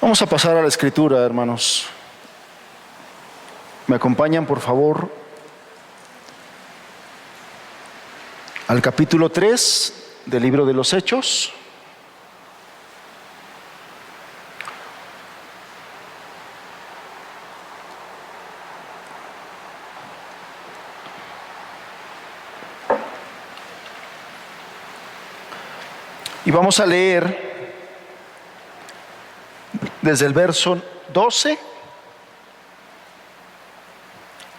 Vamos a pasar a la escritura, hermanos. ¿Me acompañan, por favor, al capítulo 3 del libro de los Hechos? Y vamos a leer desde el verso 12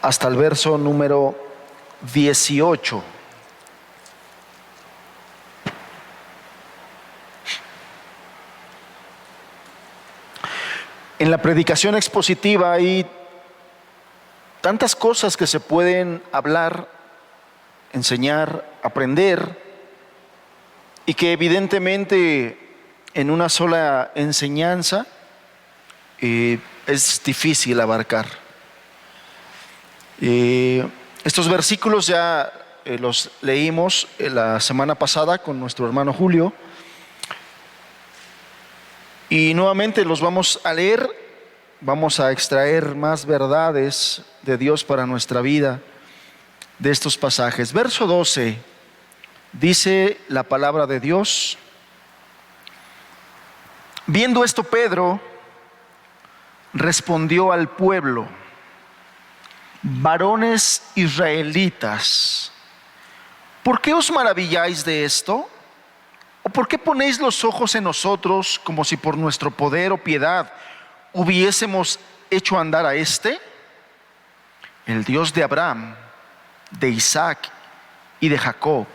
hasta el verso número 18. En la predicación expositiva hay tantas cosas que se pueden hablar, enseñar, aprender, y que evidentemente en una sola enseñanza es difícil abarcar. Estos versículos ya los leímos la semana pasada con nuestro hermano Julio, y nuevamente los vamos a leer. Vamos a extraer más verdades de Dios para nuestra vida de estos pasajes. Verso 12, dice la palabra de Dios: viendo esto, Pedro respondió al pueblo: varones israelitas, ¿por qué os maravilláis de esto? ¿O por qué ponéis los ojos en nosotros como si por nuestro poder o piedad hubiésemos hecho andar a este? El Dios de Abraham, de Isaac y de Jacob,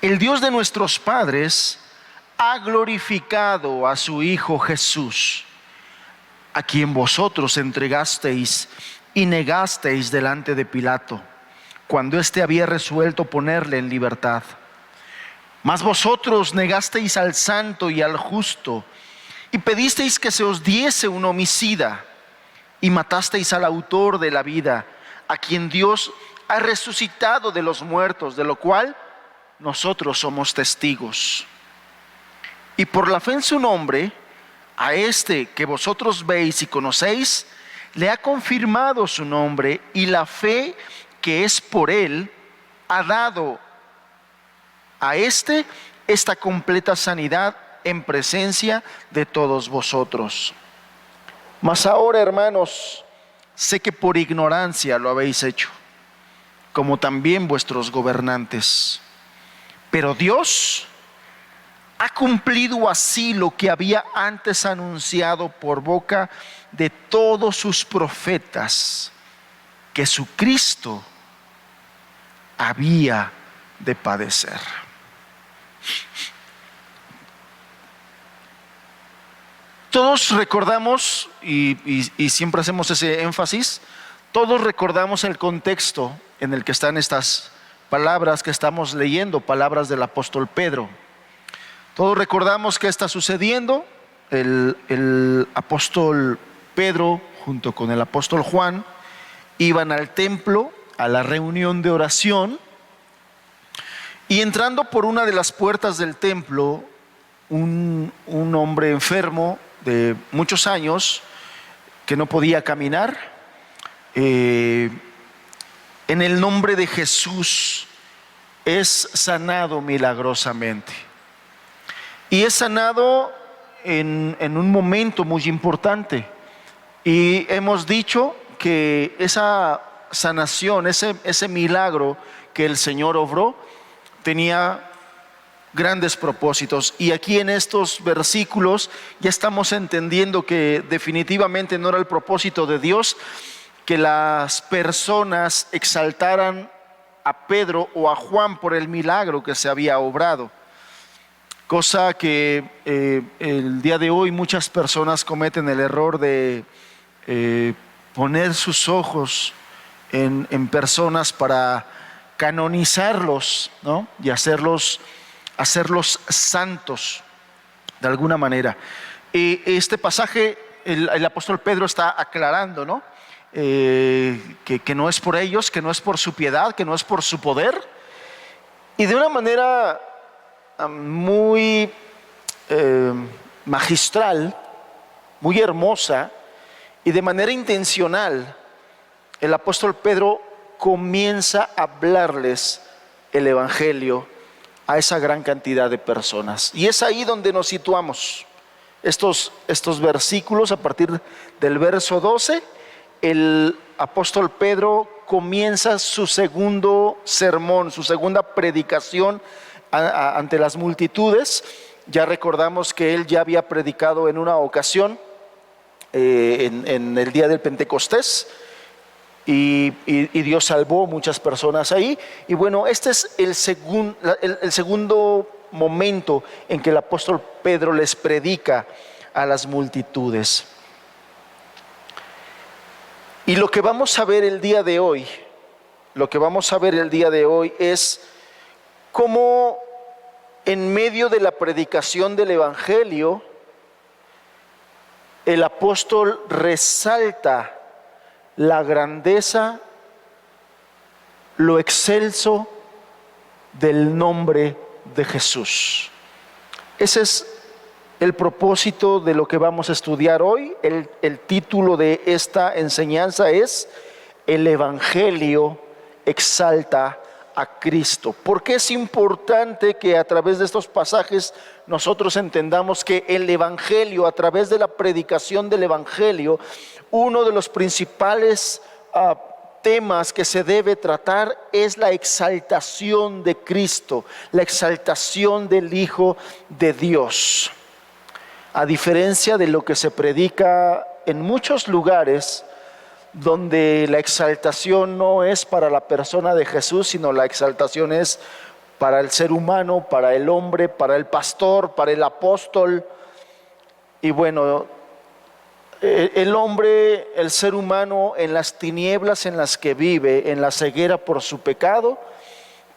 el Dios de nuestros padres, ha glorificado a su Hijo Jesús, a quien vosotros entregasteis y negasteis delante de Pilato, cuando éste había resuelto ponerle en libertad. Mas vosotros negasteis al santo y al justo, y pedisteis que se os diese un homicida, y matasteis al autor de la vida, a quien Dios ha resucitado de los muertos, de lo cual nosotros somos testigos. Y por la fe en su nombre, a este que vosotros veis y conocéis, le ha confirmado su nombre, y la fe que es por él ha dado a esta completa sanidad en presencia de todos vosotros. Mas ahora, hermanos, sé que por ignorancia lo habéis hecho, como también vuestros gobernantes. Pero Dios ha cumplido así lo que había antes anunciado por boca de todos sus profetas, que su Cristo había de padecer. Todos recordamos, y siempre hacemos ese énfasis, todos recordamos el contexto en el que están estas palabras que estamos leyendo, palabras del apóstol Pedro. Todos recordamos qué está sucediendo. El apóstol Pedro junto con el apóstol Juan iban al templo, a la reunión de oración, y entrando por una de las puertas del templo, un hombre enfermo de muchos años, que no podía caminar, en el nombre de Jesús es sanado milagrosamente. Y es sanado en un momento muy importante. Y hemos dicho que esa sanación, ese milagro que el Señor obró, tenía grandes propósitos. Y aquí en estos versículos ya estamos entendiendo que definitivamente no era el propósito de Dios que las personas exaltaran a Pedro o a Juan por el milagro que se había obrado. Cosa que el día de hoy muchas personas cometen el error de poner sus ojos en personas para canonizarlos, ¿no? Y hacerlos santos de alguna manera. Este pasaje el apóstol Pedro está aclarando, ¿no? Que no es por ellos, que no es por su piedad, que no es por su poder, y de una manera muy magistral muy hermosa, y de manera intencional el apóstol Pedro comienza a hablarles el evangelio a esa gran cantidad de personas. Y es ahí donde nos situamos. Estos versículos, a partir del verso 12, el apóstol Pedro comienza su segundo sermón, su segunda predicación ante las multitudes. Ya recordamos que él ya había predicado en una ocasión, en el día del Pentecostés, y Dios salvó muchas personas ahí. Y bueno, este es el segundo momento en que el apóstol Pedro les predica a las multitudes. Y lo que vamos a ver el día de hoy, es cómo en medio de la predicación del evangelio, el apóstol resalta la grandeza, lo excelso del nombre de Jesús. Ese es el propósito de lo que vamos a estudiar hoy. El título de esta enseñanza es: el Evangelio exalta a Cristo. ¿Por qué es importante que a través de estos pasajes nosotros entendamos que el Evangelio, a través de la predicación del Evangelio, uno de los principales temas que se debe tratar es la exaltación de Cristo, la exaltación del Hijo de Dios? A diferencia de lo que se predica en muchos lugares, donde la exaltación no es para la persona de Jesús, sino la exaltación es para el ser humano, para el hombre, para el pastor, para el apóstol. Y bueno, el hombre, el ser humano, en las tinieblas en las que vive, en la ceguera por su pecado,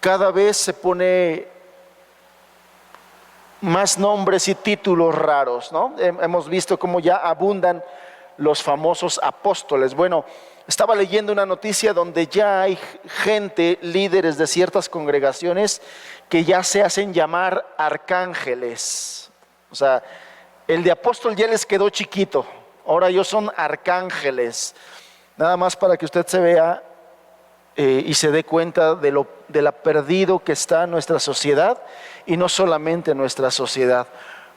cada vez se pone más nombres y títulos raros, ¿no? Hemos visto cómo ya abundan los famosos apóstoles. Bueno, estaba leyendo una noticia donde ya hay gente, líderes de ciertas congregaciones, que ya se hacen llamar arcángeles. O sea, el de apóstol ya les quedó chiquito, ahora ellos son arcángeles. Nada más para que usted se vea y se dé cuenta de la perdido que está nuestra sociedad, y no solamente nuestra sociedad.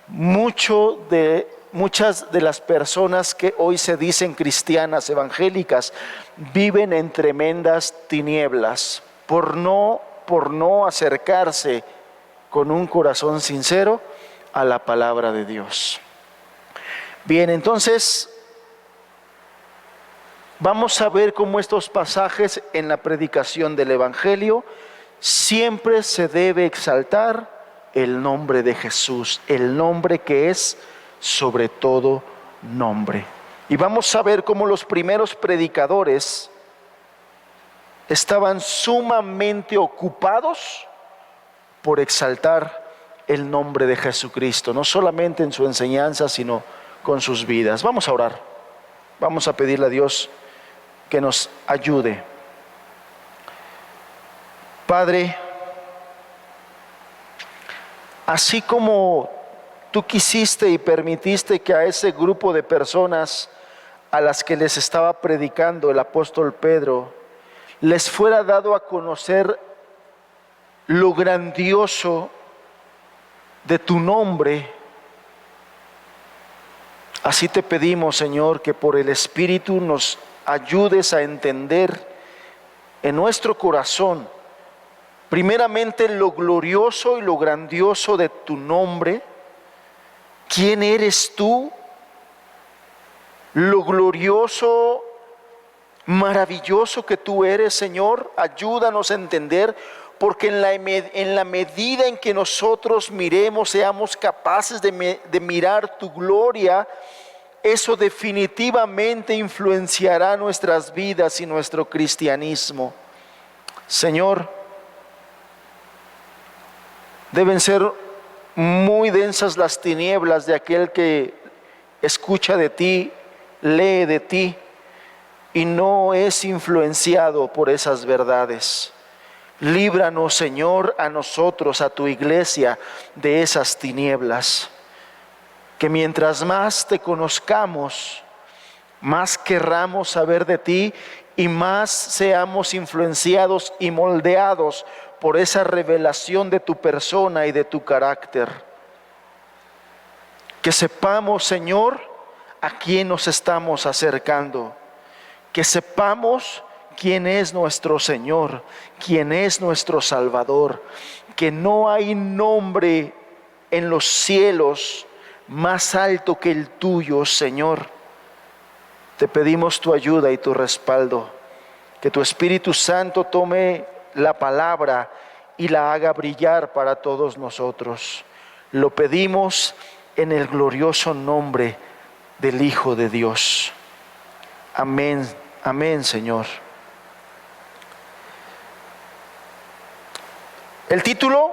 Muchas de las personas que hoy se dicen cristianas, evangélicas, viven en tremendas tinieblas por no acercarse con un corazón sincero a la palabra de Dios. Bien, entonces vamos a ver cómo estos pasajes en la predicación del evangelio siempre se debe exaltar el nombre de Jesús, el nombre que es sobre todo nombre. Y vamos a ver cómo los primeros predicadores estaban sumamente ocupados por exaltar el nombre de Jesucristo, no solamente en su enseñanza, sino con sus vidas. Vamos a orar, vamos a pedirle a Dios que nos ayude. Padre, así como tú quisiste y permitiste que a ese grupo de personas a las que les estaba predicando el apóstol Pedro, les fuera dado a conocer lo grandioso de tu nombre, así te pedimos, Señor, que por el Espíritu nos ayudes a entender en nuestro corazón, primeramente, lo glorioso y lo grandioso de tu nombre. ¿Quién eres tú? Lo glorioso, maravilloso que tú eres, Señor. Ayúdanos a entender, porque en la medida en que nosotros miremos, seamos capaces de mirar tu gloria, eso definitivamente influenciará nuestras vidas y nuestro cristianismo. Señor, deben ser muy densas las tinieblas de aquel que escucha de ti, lee de ti y no es influenciado por esas verdades. Líbranos, Señor, a nosotros, a tu iglesia, de esas tinieblas. que mientras más te conozcamos, más querramos saber de ti y más seamos influenciados y moldeados por esa revelación de tu persona y de tu carácter. Que sepamos, Señor, a quién nos estamos acercando. Que sepamos quién es nuestro Señor, quién es nuestro Salvador. Que no hay nombre en los cielos más alto que el tuyo, Señor. Te pedimos tu ayuda y tu respaldo. Que tu Espíritu Santo tome la palabra y la haga brillar para todos nosotros. Lo pedimos en el glorioso nombre del Hijo de Dios. Amén, amén, Señor. El título,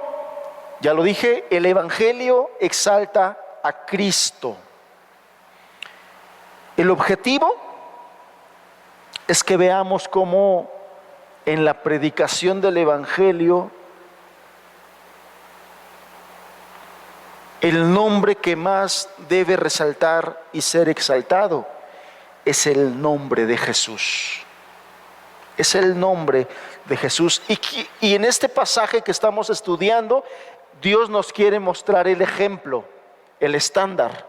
ya lo dije, el Evangelio exalta a Cristo. El objetivo es que veamos cómo en la predicación del Evangelio el nombre que más debe resaltar y ser exaltado es el nombre de Jesús. Es el nombre de Jesús. Y en este pasaje que estamos estudiando, Dios nos quiere mostrar el ejemplo, el estándar.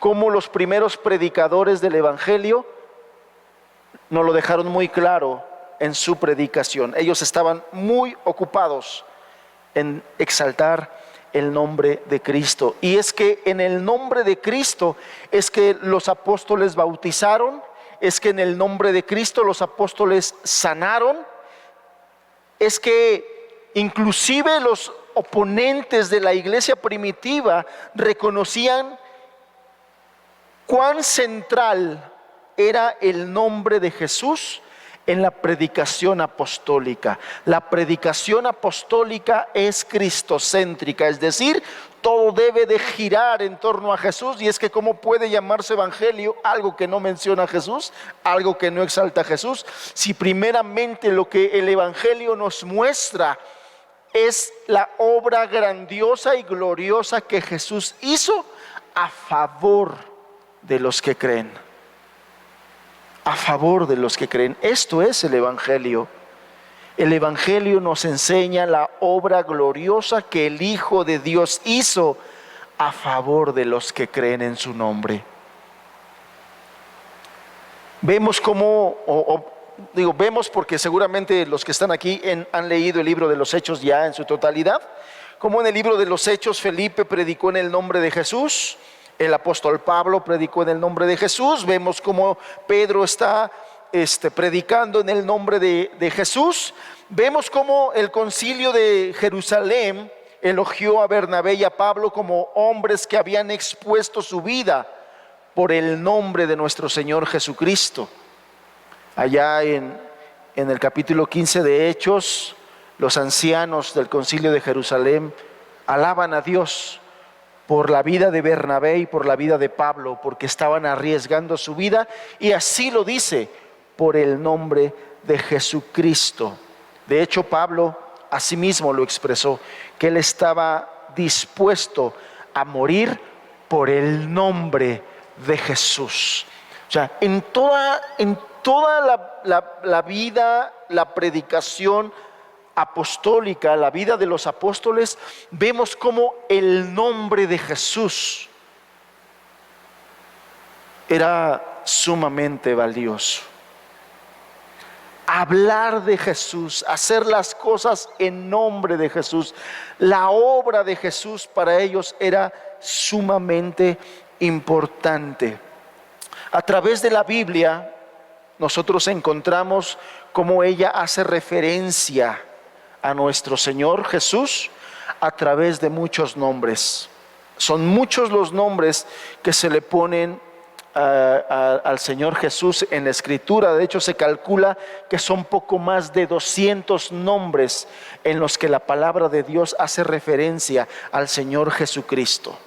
Cómo los primeros predicadores del Evangelio nos lo dejaron muy claro en su predicación. Ellos estaban muy ocupados en exaltar el nombre de Cristo. Y es que en el nombre de Cristo es que los apóstoles bautizaron, es que en el nombre de Cristo los apóstoles sanaron, es que inclusive los oponentes de la iglesia primitiva reconocían cuán central era el nombre de Jesús en la predicación apostólica. La predicación apostólica es cristocéntrica, es decir, todo debe de girar en torno a Jesús. Y es que ¿cómo puede llamarse evangelio algo que no menciona a Jesús, algo que no exalta a Jesús? Si primeramente lo que el evangelio nos muestra es la obra grandiosa y gloriosa que Jesús hizo a favor de los que creen. A favor de los que creen. Esto es el Evangelio. El Evangelio nos enseña la obra gloriosa que el Hijo de Dios hizo a favor de los que creen en su nombre. Vemos cómo, vemos porque seguramente los que están aquí han leído el libro de los Hechos ya en su totalidad, como en el libro de los Hechos Felipe predicó en el nombre de Jesús. El apóstol Pablo predicó en el nombre de Jesús. Vemos cómo Pedro está predicando en el nombre de Jesús. Vemos cómo el concilio de Jerusalén elogió a Bernabé y a Pablo como hombres que habían expuesto su vida por el nombre de nuestro Señor Jesucristo. Allá en el capítulo 15 de Hechos, los ancianos del concilio de Jerusalén alaban a Dios por la vida de Bernabé y por la vida de Pablo, porque estaban arriesgando su vida, y así lo dice, por el nombre de Jesucristo. De hecho, Pablo asimismo lo expresó, que él estaba dispuesto a morir por el nombre de Jesús. O sea, en toda la vida, la predicación apostólica, la vida de los apóstoles, vemos cómo el nombre de Jesús era sumamente valioso. Hablar de Jesús, hacer las cosas en nombre de Jesús, la obra de Jesús para ellos era sumamente importante. A través de la Biblia nosotros encontramos cómo ella hace referencia a nuestro Señor Jesús a través de muchos nombres. Son muchos los nombres que se le ponen al Señor Jesús en la Escritura. De hecho, se calcula que son poco más de 200 nombres en los que la palabra de Dios hace referencia al Señor Jesucristo.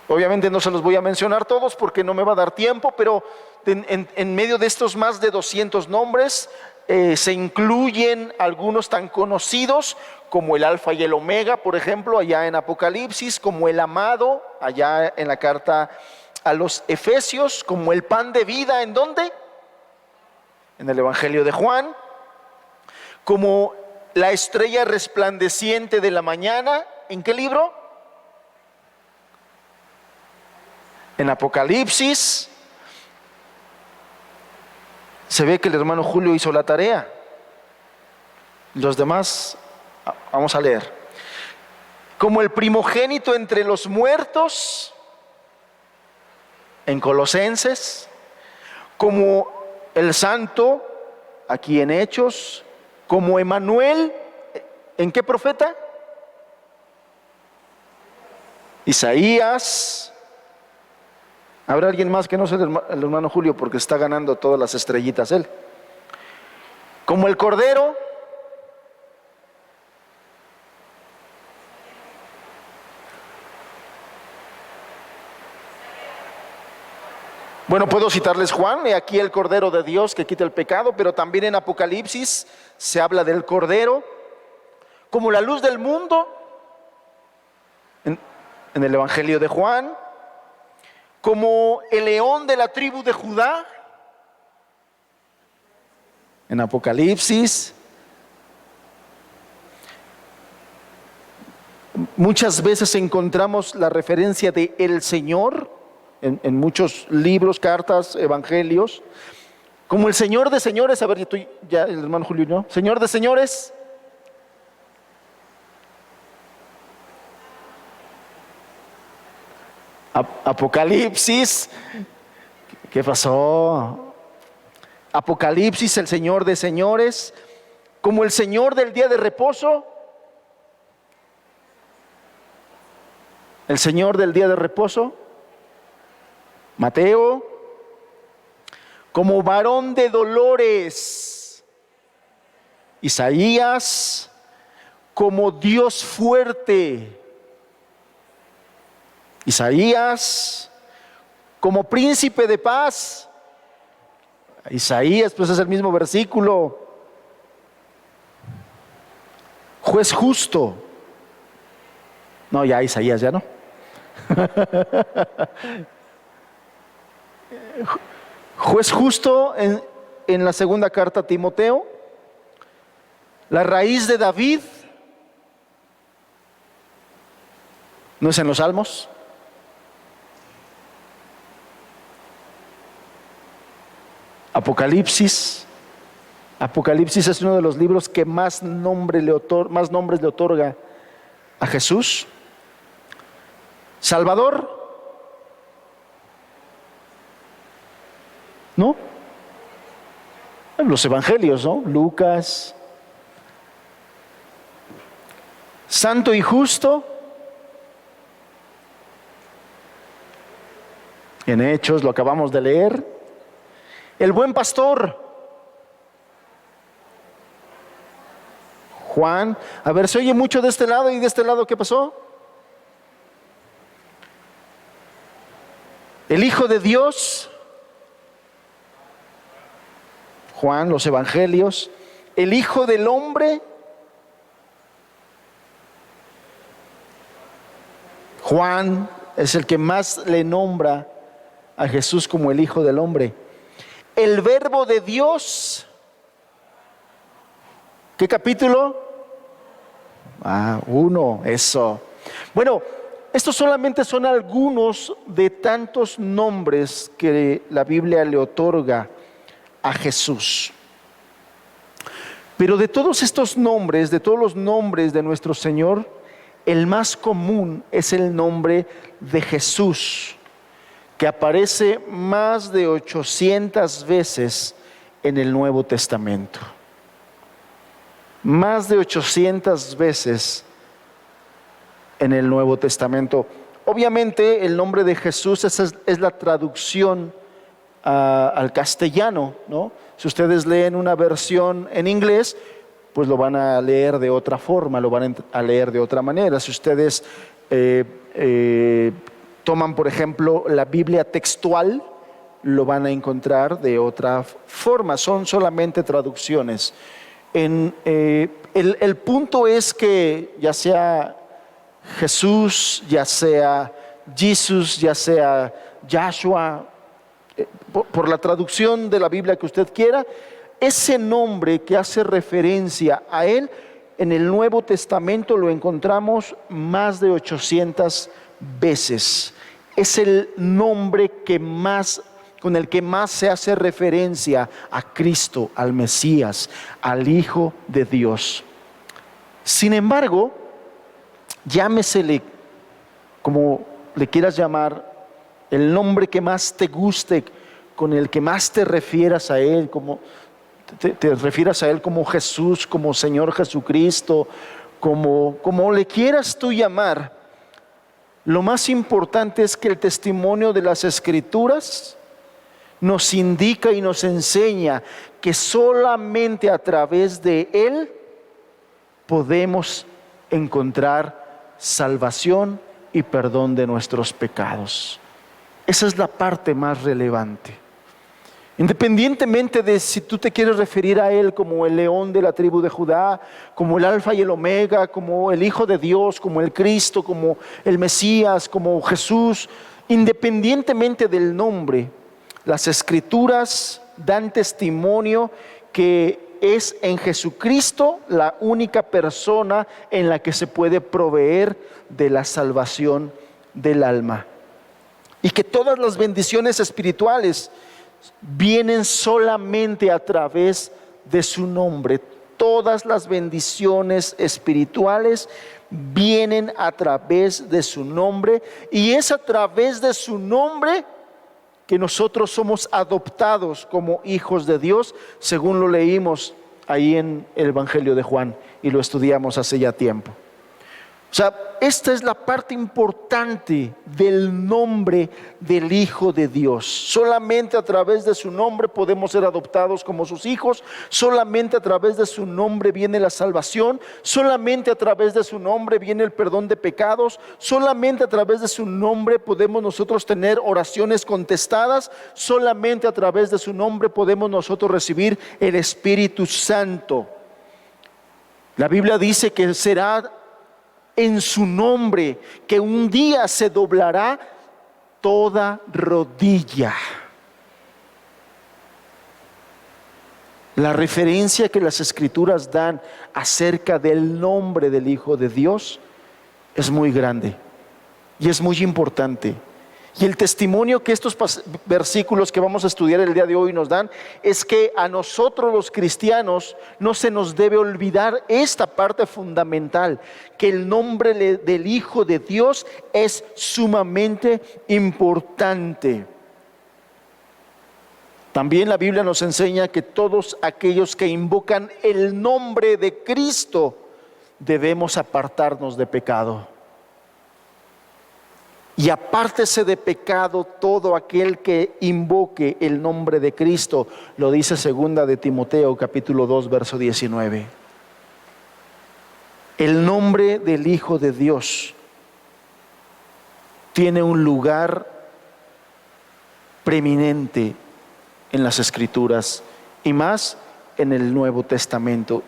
Obviamente no se los voy a mencionar todos porque no me va a dar tiempo, pero en medio de estos más de 200 nombres Se incluyen algunos tan conocidos como el Alfa y el Omega, por ejemplo, allá en Apocalipsis, como el amado, allá en la carta a los Efesios, como el pan de vida, ¿en dónde? En el Evangelio de Juan, como la estrella resplandeciente de la mañana, ¿en qué libro? En Apocalipsis. Se ve que el hermano Julio hizo la tarea. Los demás, vamos a leer. Como el primogénito entre los muertos, en Colosenses. Como el santo, aquí en Hechos. Como Emanuel, ¿en qué profeta? Isaías. ¿Habrá alguien más que no sea el hermano Julio porque está ganando todas las estrellitas él? Como el Cordero. Bueno, puedo citarles Juan, y aquí el Cordero de Dios que quita el pecado, pero también en Apocalipsis se habla del Cordero. Como la luz del mundo, en el Evangelio de Juan. Como el león de la tribu de Judá, en Apocalipsis. Muchas veces encontramos la referencia de el Señor en muchos libros, cartas, evangelios, como el Señor de señores. A ver, ya el hermano Julio, ¿no? Señor de señores. Apocalipsis. ¿Qué pasó? Apocalipsis, el Señor de señores, como el Señor del día de reposo. El Señor del día de reposo. Mateo. Como varón de dolores. Isaías. Como Dios fuerte. Isaías. Como príncipe de paz. Isaías, pues es el mismo versículo. Juez justo. No, ya Isaías, ya no. Juez justo en la segunda carta a Timoteo. La raíz de David. ¿No es en los Salmos? Apocalipsis. Apocalipsis es uno de los libros que más nombres le otorga a Jesús. Salvador. ¿No? Los evangelios, ¿no? Lucas. Santo y justo. En Hechos, lo acabamos de leer. El buen pastor. Juan. A ver, se oye mucho de este lado y de este lado, ¿qué pasó? El Hijo de Dios. Juan, los evangelios. El Hijo del Hombre. Juan es el que más le nombra a Jesús como el Hijo del Hombre. El Verbo de Dios. ¿Qué capítulo? 1, eso. Bueno, estos solamente son algunos de tantos nombres que la Biblia le otorga a Jesús. Pero de todos estos nombres, de todos los nombres de nuestro Señor, el más común es el nombre de Jesús, que aparece más de 800 veces en el Nuevo Testamento. Más de 800 veces en el Nuevo Testamento. Obviamente el nombre de Jesús es la traducción al castellano, ¿no? Si ustedes leen una versión en inglés, pues lo van a leer de otra forma, lo van a leer de otra manera. Si ustedes toman, por ejemplo, la Biblia textual, lo van a encontrar de otra forma, son solamente traducciones. El punto es que ya sea Jesús, ya sea Jesús, ya sea Yahshua, por la traducción de la Biblia que usted quiera, ese nombre que hace referencia a Él, en el Nuevo Testamento lo encontramos más de 800 veces. Es el nombre con el que más se hace referencia a Cristo, al Mesías, al Hijo de Dios. Sin embargo, llámesele como le quieras llamar, el nombre que más te guste, con el que más te refieras a Él, como te refieras a Él como Jesús, como Señor Jesucristo, como le quieras tú llamar. Lo más importante es que el testimonio de las Escrituras nos indica y nos enseña que solamente a través de Él podemos encontrar salvación y perdón de nuestros pecados. Esa es la parte más relevante. Independientemente de si tú te quieres referir a Él como el león de la tribu de Judá, como el alfa y el omega, como el Hijo de Dios, como el Cristo, como el Mesías, como Jesús, independientemente del nombre, las Escrituras dan testimonio que es en Jesucristo la única persona en la que se puede proveer de la salvación del alma. Y que todas las bendiciones espirituales vienen solamente a través de su nombre. Todas las bendiciones espirituales vienen a través de su nombre, y es a través de su nombre que nosotros somos adoptados como hijos de Dios, según lo leímos ahí en el Evangelio de Juan y lo estudiamos hace ya tiempo. O sea, esta es la parte importante del nombre del Hijo de Dios. Solamente a través de su nombre podemos ser adoptados como sus hijos. Solamente a través de su nombre viene la salvación. Solamente a través de su nombre viene el perdón de pecados. Solamente a través de su nombre podemos nosotros tener oraciones contestadas. Solamente a través de su nombre podemos nosotros recibir el Espíritu Santo. La Biblia dice que será en su nombre que un día se doblará toda rodilla. La referencia que las Escrituras dan acerca del nombre del Hijo de Dios es muy grande y es muy importante. Y el testimonio que estos versículos que vamos a estudiar el día de hoy nos dan es que a nosotros los cristianos no se nos debe olvidar esta parte fundamental, que el nombre del Hijo de Dios es sumamente importante. También la Biblia nos enseña que todos aquellos que invocan el nombre de Cristo debemos apartarnos de pecado. Y apártese de pecado todo aquel que invoque el nombre de Cristo. Lo dice 2 de Timoteo capítulo 2 verso 19. El nombre del Hijo de Dios tiene un lugar preeminente en las Escrituras y más en el Nuevo Testamento.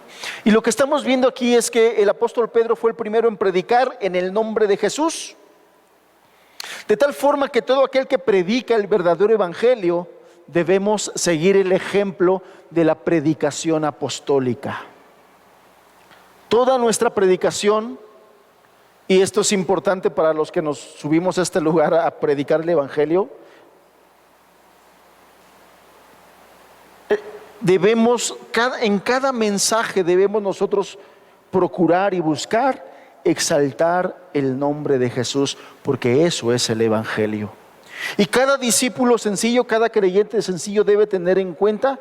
Y lo que estamos viendo aquí es que el apóstol Pedro fue el primero en predicar en el nombre de Jesús. De tal forma que todo aquel que predica el verdadero evangelio debemos seguir el ejemplo de la predicación apostólica. Toda nuestra predicación, y esto es importante para los que nos subimos a este lugar a predicar el evangelio, en cada mensaje debemos nosotros procurar y buscar exaltar el nombre de Jesús, porque eso es el evangelio. Y cada discípulo sencillo, cada creyente sencillo debe tener en cuenta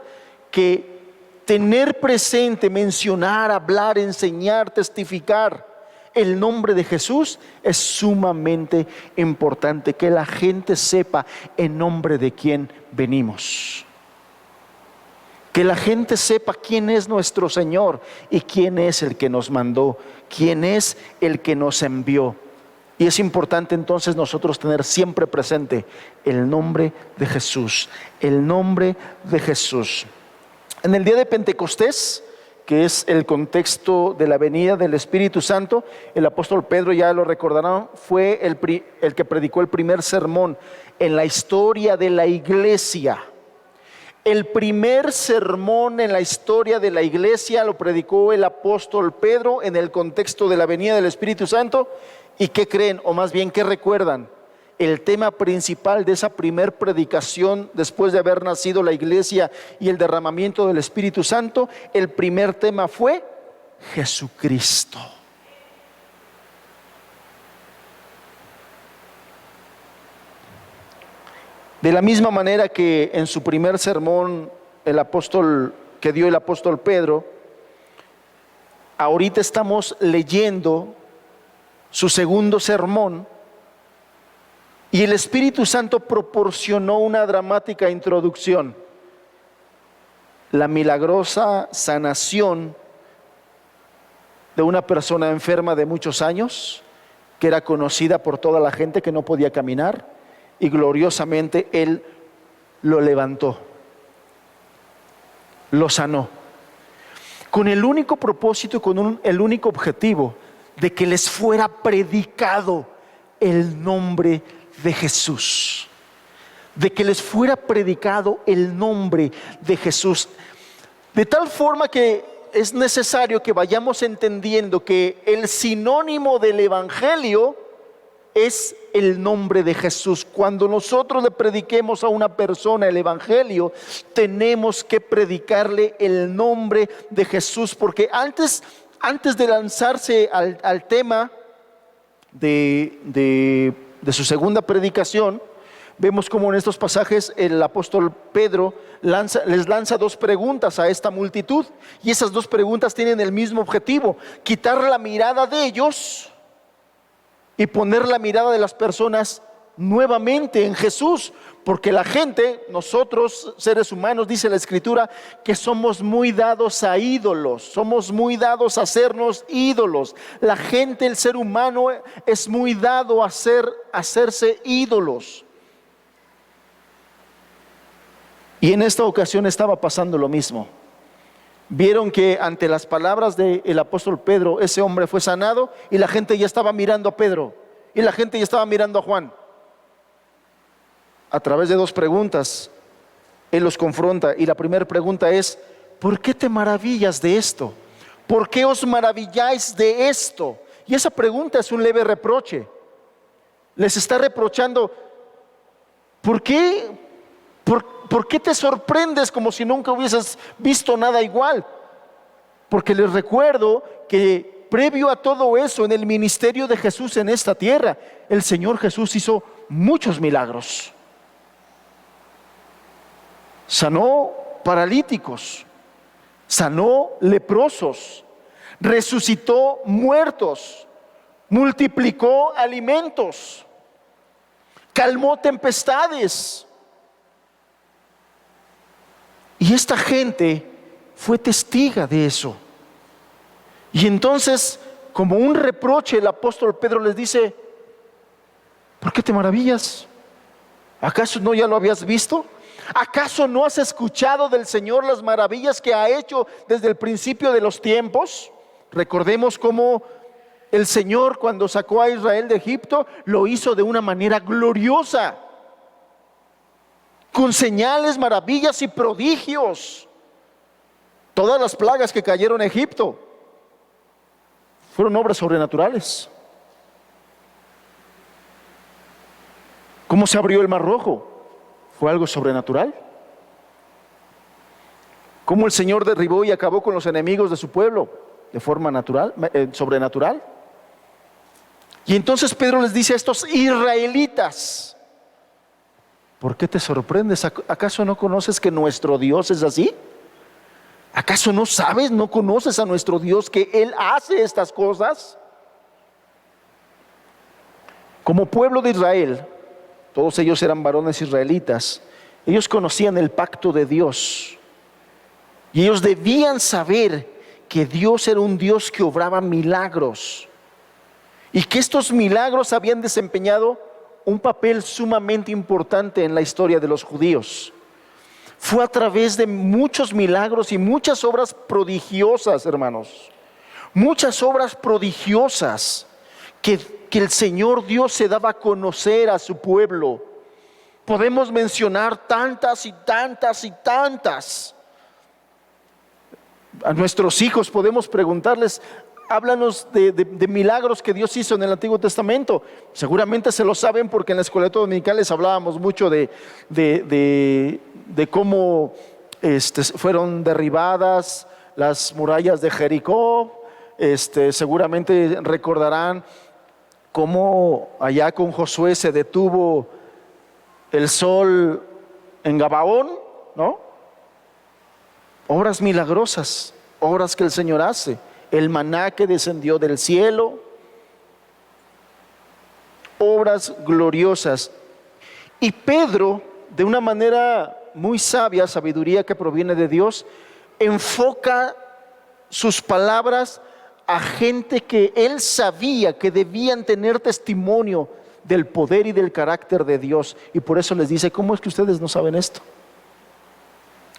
que tener presente, mencionar, hablar, enseñar, testificar el nombre de Jesús es sumamente importante, que la gente sepa en nombre de quién venimos. Que la gente sepa quién es nuestro Señor y quién es el que nos mandó, quién es el que nos envió. Y es importante entonces nosotros tener siempre presente el nombre de Jesús, el nombre de Jesús. En el día de Pentecostés, que es el contexto de la venida del Espíritu Santo, el apóstol Pedro, ya lo recordarán, fue el que predicó el primer sermón en la historia de la iglesia. El primer sermón en la historia de la iglesia lo predicó el apóstol Pedro en el contexto de la venida del Espíritu Santo. ¿Y qué creen? O más bien, ¿qué recuerdan? El tema principal de esa primer predicación después de haber nacido la iglesia y el derramamiento del Espíritu Santo, el primer tema fue Jesucristo. De la misma manera que en su primer sermón que dio el apóstol Pedro, ahorita estamos leyendo su segundo sermón y el Espíritu Santo proporcionó una dramática introducción, la milagrosa sanación de una persona enferma de muchos años, que era conocida por toda la gente, que no podía caminar, y gloriosamente Él lo levantó, lo sanó, con el único propósito, el único objetivo de que les fuera predicado el nombre de Jesús, de que les fuera predicado el nombre de Jesús, de tal forma que es necesario que vayamos entendiendo que el sinónimo del evangelio es el nombre de Jesús. Cuando nosotros le prediquemos a una persona el evangelio, tenemos que predicarle el nombre de Jesús, porque antes de lanzarse al tema de su segunda predicación, vemos como en estos pasajes el apóstol Pedro les lanza dos preguntas a esta multitud, y esas dos preguntas tienen el mismo objetivo: quitar la mirada de ellos y poner la mirada de las personas nuevamente en Jesús, porque la gente, nosotros seres humanos, dice la Escritura, que somos muy dados a ídolos, somos muy dados a hacernos ídolos. La gente, el ser humano, es muy dado a hacerse ídolos. Y en esta ocasión estaba pasando lo mismo. Vieron que ante las palabras del apóstol Pedro, ese hombre fue sanado, y la gente ya estaba mirando a Pedro, y la gente ya estaba mirando a Juan. A través de dos preguntas, Él los confronta, y la primera pregunta es: ¿por qué te maravillas de esto? ¿Por qué os maravilláis de esto? Y esa pregunta es un leve reproche. Les está reprochando: ¿por qué te sorprendes como si nunca hubieses visto nada igual? Porque les recuerdo que previo a todo eso, en el ministerio de Jesús en esta tierra, el Señor Jesús hizo muchos milagros. Sanó paralíticos, sanó leprosos, resucitó muertos, multiplicó alimentos, calmó tempestades. Y esta gente fue testiga de eso. Y entonces, como un reproche, el apóstol Pedro les dice: ¿por qué te maravillas? ¿Acaso no ya lo habías visto? ¿Acaso no has escuchado del Señor las maravillas que ha hecho desde el principio de los tiempos? Recordemos cómo el Señor, cuando sacó a Israel de Egipto, lo hizo de una manera gloriosa, con señales, maravillas y prodigios. Todas las plagas que cayeron en Egipto fueron obras sobrenaturales. ¿Cómo se abrió el Mar Rojo? Fue algo sobrenatural. ¿Cómo el Señor derribó y acabó con los enemigos de su pueblo? De forma sobrenatural. Y entonces Pedro les dice a estos israelitas: ¿por qué te sorprendes? ¿Acaso no conoces que nuestro Dios es así? ¿Acaso no sabes, no conoces a nuestro Dios, que Él hace estas cosas? Como pueblo de Israel, todos ellos eran varones israelitas, ellos conocían el pacto de Dios, y ellos debían saber que Dios era un Dios que obraba milagros. y que estos milagros habían desempeñado un papel sumamente importante en la historia de los judíos. Fue a través de muchos milagros y muchas obras prodigiosas, hermanos, muchas obras prodigiosas que el Señor Dios se daba a conocer a su pueblo. Podemos mencionar tantas y tantas y tantas. A nuestros hijos podemos preguntarles: háblanos de milagros que Dios hizo en el Antiguo Testamento. Seguramente se lo saben, porque en la escuelita dominical les hablábamos mucho de cómo fueron derribadas las murallas de Jericó. Seguramente recordarán cómo allá con Josué se detuvo el sol en Gabaón, ¿no? Obras milagrosas, obras que el Señor hace. El maná que descendió del cielo, obras gloriosas. Y Pedro, de una manera muy sabia, sabiduría que proviene de Dios, enfoca sus palabras a gente que él sabía que debían tener testimonio del poder y del carácter de Dios. Y por eso les dice: ¿cómo es que ustedes no saben esto?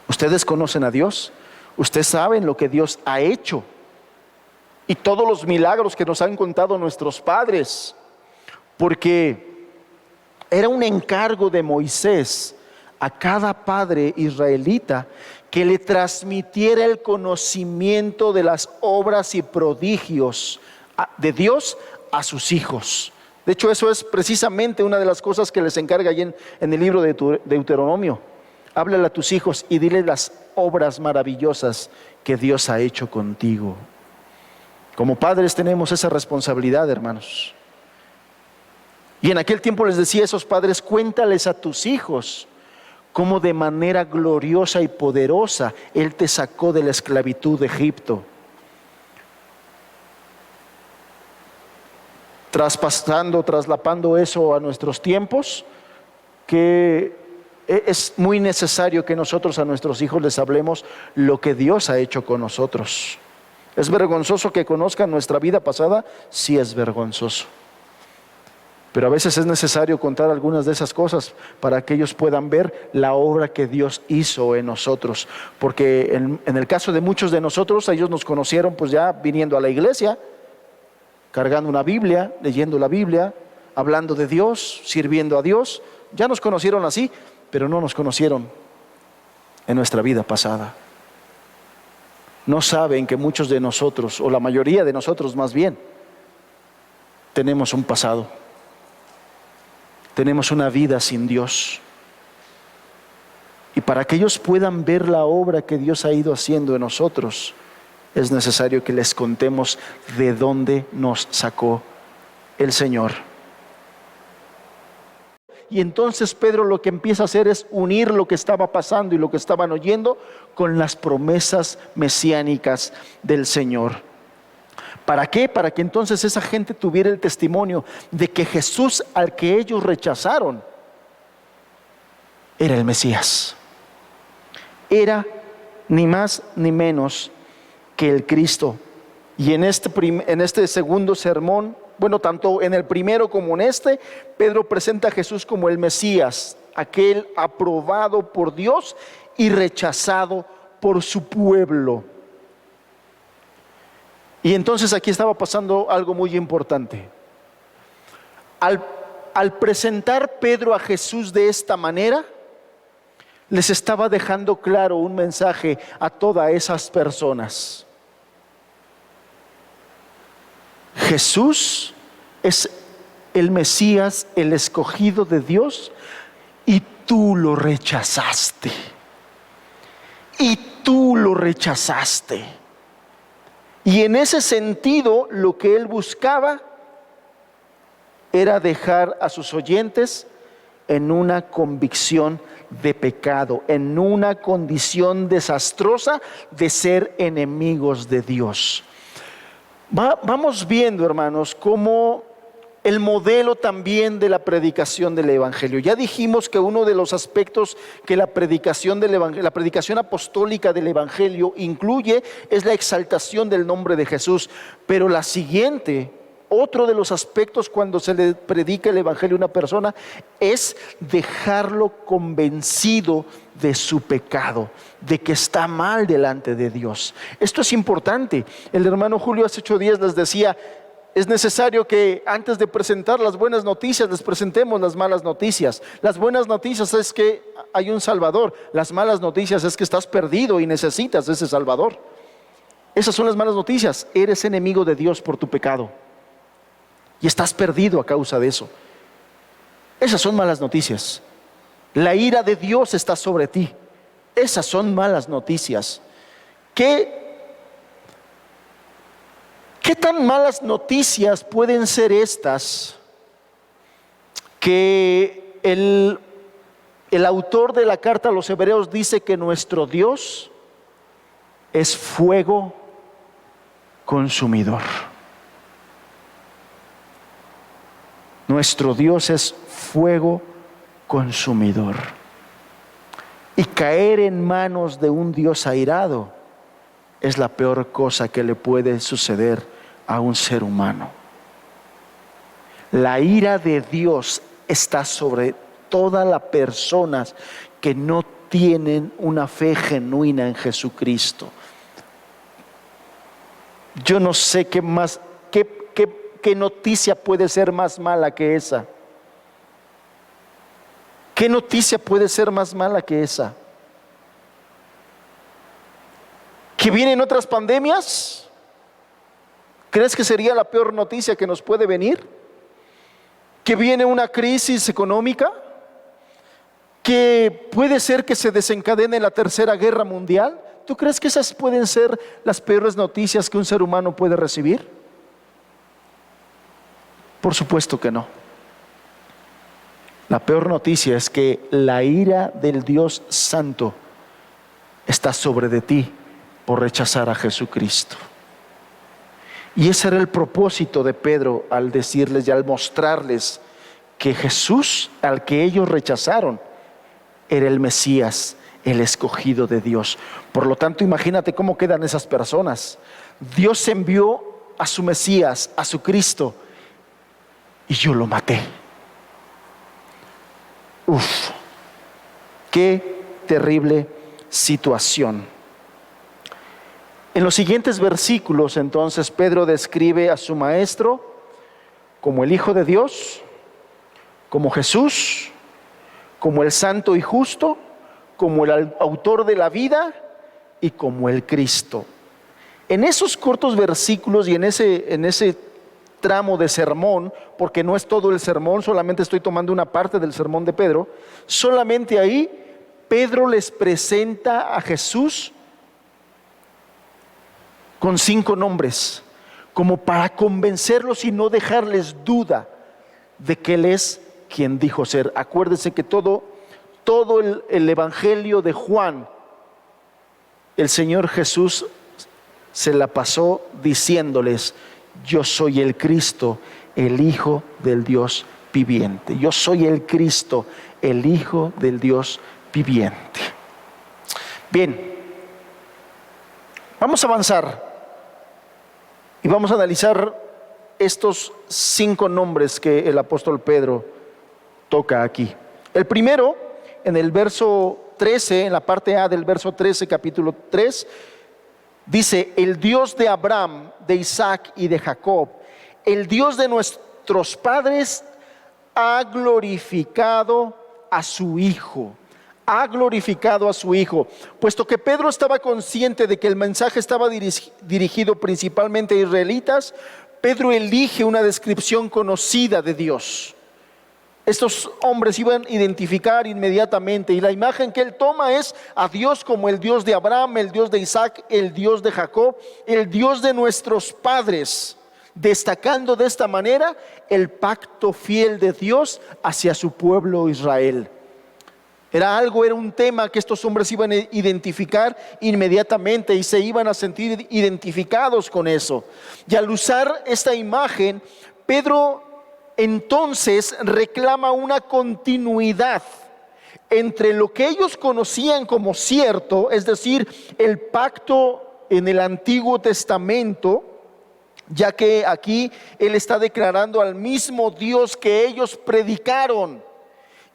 Ustedes conocen a Dios, ustedes saben lo que Dios ha hecho y todos los milagros que nos han contado nuestros padres, porque era un encargo de Moisés a cada padre israelita que le transmitiera el conocimiento de las obras y prodigios de Dios a sus hijos. De hecho, eso es precisamente una de las cosas que les encarga allí en el libro de Deuteronomio. Háblale a tus hijos y dile las obras maravillosas que Dios ha hecho contigo. Como padres tenemos esa responsabilidad, hermanos. Y en aquel tiempo les decía a esos padres: cuéntales a tus hijos cómo de manera gloriosa y poderosa Él te sacó de la esclavitud de Egipto, traslapando eso a nuestros tiempos, que es muy necesario que nosotros a nuestros hijos les hablemos lo que Dios ha hecho con nosotros. ¿Es vergonzoso que conozcan nuestra vida pasada? Sí, es vergonzoso. Pero a veces es necesario contar algunas de esas cosas para que ellos puedan ver la obra que Dios hizo en nosotros. Porque en el caso de muchos de nosotros, ellos nos conocieron pues ya viniendo a la iglesia, cargando una Biblia, leyendo la Biblia, hablando de Dios, sirviendo a Dios. Ya nos conocieron así, pero no nos conocieron en nuestra vida pasada. No saben que muchos de nosotros, o la mayoría de nosotros más bien, tenemos un pasado. Tenemos una vida sin Dios. Y para que ellos puedan ver la obra que Dios ha ido haciendo en nosotros, es necesario que les contemos de dónde nos sacó el Señor. Y entonces Pedro lo que empieza a hacer es unir lo que estaba pasando y lo que estaban oyendo con las promesas mesiánicas del Señor. ¿Para qué? Para que entonces esa gente tuviera el testimonio de que Jesús, al que ellos rechazaron, era el Mesías. Era ni más ni menos que el Cristo. Y en este segundo sermón, bueno, tanto en el primero como en este, Pedro presenta a Jesús como el Mesías, aquel aprobado por Dios y rechazado por su pueblo. Y entonces aquí estaba pasando algo muy importante. Al presentar Pedro a Jesús de esta manera, les estaba dejando claro un mensaje a todas esas personas. Jesús es el Mesías, el escogido de Dios, y tú lo rechazaste. Y tú lo rechazaste. Y en ese sentido, lo que él buscaba era dejar a sus oyentes en una convicción de pecado, en una condición desastrosa de ser enemigos de Dios. Vamos viendo, hermanos, cómo el modelo también de la predicación del Evangelio. Ya dijimos que uno de los aspectos que la predicación apostólica del Evangelio incluye es la exaltación del nombre de Jesús. Pero la siguiente Otro de los aspectos cuando se le predica el evangelio a una persona es dejarlo convencido de su pecado, de que está mal delante de Dios. Esto es importante. El hermano Julio hace 8 días les decía, es necesario que antes de presentar las buenas noticias les presentemos las malas noticias. Las buenas noticias es que hay un Salvador. Las malas noticias es que estás perdido y necesitas ese Salvador. Esas son las malas noticias. Eres enemigo de Dios por tu pecado y estás perdido a causa de eso. Esas son malas noticias. La ira de Dios está sobre ti. Esas son malas noticias. ¿Qué tan malas noticias pueden ser estas que el autor de la carta a los Hebreos dice que nuestro Dios es fuego consumidor? Nuestro Dios es fuego consumidor. Y caer en manos de un Dios airado es la peor cosa que le puede suceder a un ser humano. La ira de Dios está sobre todas las personas que no tienen una fe genuina en Jesucristo. Yo no sé qué más, qué noticia puede ser más mala que esa. ¿Qué noticia puede ser más mala que esa? ¿Que vienen otras pandemias? ¿Crees que sería la peor noticia que nos puede venir? ¿Que viene una crisis económica? ¿Que puede ser que se desencadene la tercera guerra mundial? ¿Tú crees que esas pueden ser las peores noticias que un ser humano puede recibir? Por supuesto que no. La peor noticia es que la ira del Dios Santo está sobre de ti por rechazar a Jesucristo. Y ese era el propósito de Pedro al decirles y al mostrarles que Jesús, al que ellos rechazaron, era el Mesías, el escogido de Dios. Por lo tanto, imagínate cómo quedan esas personas. Dios envió a su Mesías, a su Cristo, y yo lo maté. Uf, qué terrible situación. En los siguientes versículos, entonces, Pedro describe a su maestro como el Hijo de Dios, como Jesús, como el Santo y Justo, como el autor de la vida y como el Cristo. En esos cortos versículos y en ese tramo de sermón, porque no es todo el sermón, solamente estoy tomando una parte del sermón de Pedro, solamente ahí Pedro les presenta a Jesús con 5 nombres, como para convencerlos y no dejarles duda de que Él es quien dijo ser. Acuérdense que todo el evangelio de Juan, el Señor Jesús se la pasó diciéndoles: yo soy el Cristo, el Hijo del Dios viviente. Yo soy el Cristo, el Hijo del Dios viviente. Bien, vamos a avanzar y vamos a analizar estos 5 nombres que el apóstol Pedro toca aquí. El primero, en el verso 13, en la parte A del verso 13, capítulo 3, dice: el Dios de Abraham, de Isaac y de Jacob, el Dios de nuestros padres, ha glorificado a su Hijo. Ha glorificado a su Hijo. Puesto que Pedro estaba consciente de que el mensaje estaba dirigido principalmente a israelitas, Pedro elige una descripción conocida de Dios. Estos hombres iban a identificar inmediatamente, y la imagen que él toma es a Dios como el Dios de Abraham, el Dios de Isaac, el Dios de Jacob, el Dios de nuestros padres, destacando de esta manera el pacto fiel de Dios hacia su pueblo Israel. Era un tema que estos hombres iban a identificar inmediatamente y se iban a sentir identificados con eso. Y al usar esta imagen, Pedro entonces reclama una continuidad entre lo que ellos conocían como cierto, es decir, el pacto en el Antiguo Testamento, ya que aquí él está declarando al mismo Dios que ellos predicaron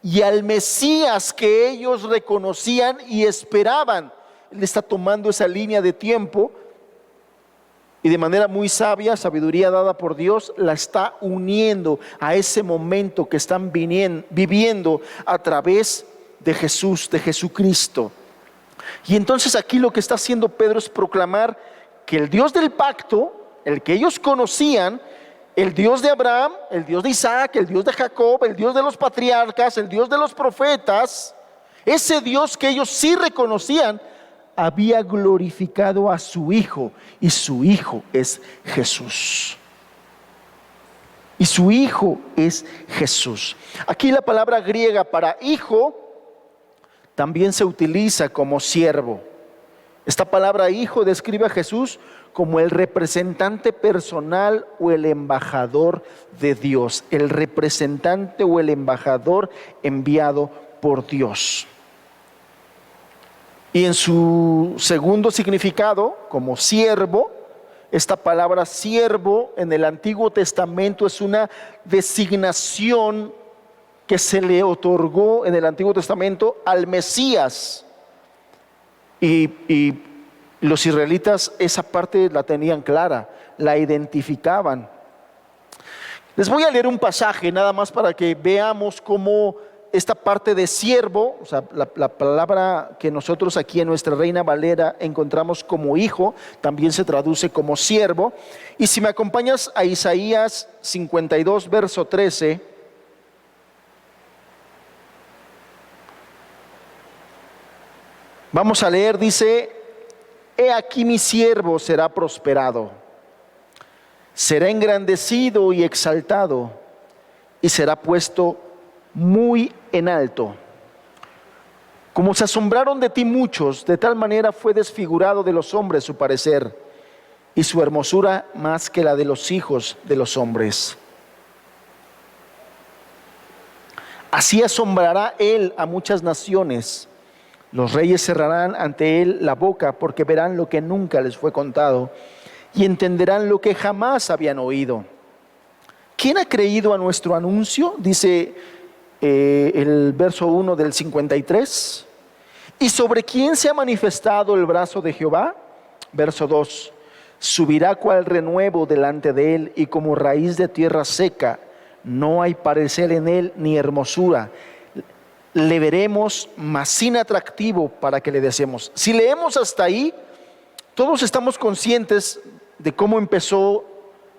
y al Mesías que ellos reconocían y esperaban. Él está tomando esa línea de tiempo y de manera muy sabia, sabiduría dada por Dios, la está uniendo a ese momento que están viviendo a través de Jesús, de Jesucristo. Y entonces aquí lo que está haciendo Pedro es proclamar que el Dios del pacto, el que ellos conocían, el Dios de Abraham, el Dios de Isaac, el Dios de Jacob, el Dios de los patriarcas, el Dios de los profetas, ese Dios que ellos sí reconocían, había glorificado a su Hijo, y su Hijo es Jesús. Y su Hijo es Jesús. Aquí la palabra griega para hijo también se utiliza como siervo. Esta palabra hijo describe a Jesús como el representante personal o el embajador de Dios, el representante o el embajador enviado por Dios. Y en su segundo significado, como siervo, esta palabra siervo en el Antiguo Testamento es una designación que se le otorgó en el Antiguo Testamento al Mesías. Y los israelitas esa parte la tenían clara, la identificaban. Les voy a leer un pasaje nada más para que veamos cómo esta parte de siervo, o sea, la palabra que nosotros aquí en nuestra Reina Valera encontramos como hijo, también se traduce como siervo. Y si me acompañas a Isaías 52, verso 13. Vamos a leer, dice: he aquí mi siervo será prosperado, será engrandecido y exaltado, y será puesto muy en alto. Como se asombraron de ti muchos, de tal manera fue desfigurado de los hombres su parecer, y su hermosura más que la de los hijos de los hombres. Así asombrará él a muchas naciones. Los reyes cerrarán ante él la boca, porque verán lo que nunca les fue contado y entenderán lo que jamás habían oído. ¿Quién ha creído a nuestro anuncio? Dice el verso 1 del 53. ¿Y sobre quién se ha manifestado el brazo de Jehová? Verso 2. Subirá cual renuevo delante de él, y como raíz de tierra seca, no hay parecer en él ni hermosura. Le veremos, mas sin atractivo para que le deseemos. Si leemos hasta ahí, todos estamos conscientes de cómo empezó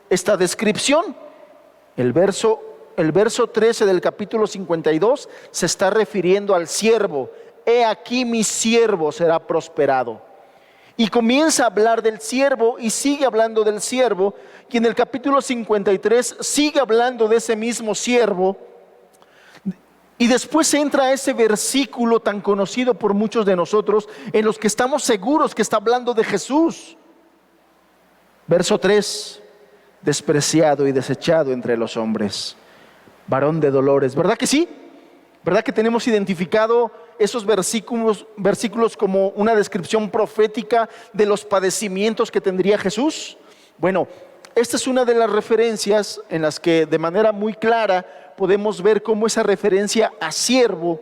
esta descripción. El verso 13 del capítulo 52 se está refiriendo al siervo. He aquí mi siervo será prosperado. Y comienza a hablar del siervo y sigue hablando del siervo. Y en el capítulo 53 sigue hablando de ese mismo siervo. Y después entra ese versículo tan conocido por muchos de nosotros, en los que estamos seguros que está hablando de Jesús. Verso 3: despreciado y desechado entre los hombres, varón de dolores. ¿Verdad que sí? ¿Verdad que tenemos identificado esos versículos como una descripción profética de los padecimientos que tendría Jesús? Bueno, esta es una de las referencias en las que de manera muy clara podemos ver cómo esa referencia a siervo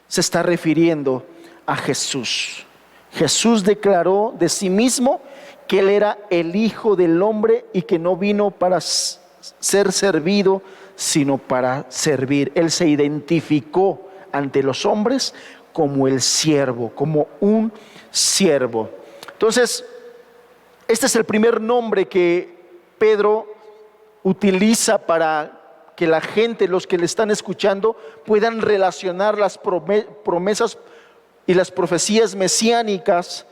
se está refiriendo a Jesús. Jesús declaró de sí mismo que Él era el Hijo del Hombre y que no vino para ser servido, sino para servir. Él se identificó ante los hombres como el siervo, como un siervo. Entonces, este es el primer nombre que Pedro utiliza para que la gente, los que le están escuchando, puedan relacionar las promesas y las profecías mesiánicas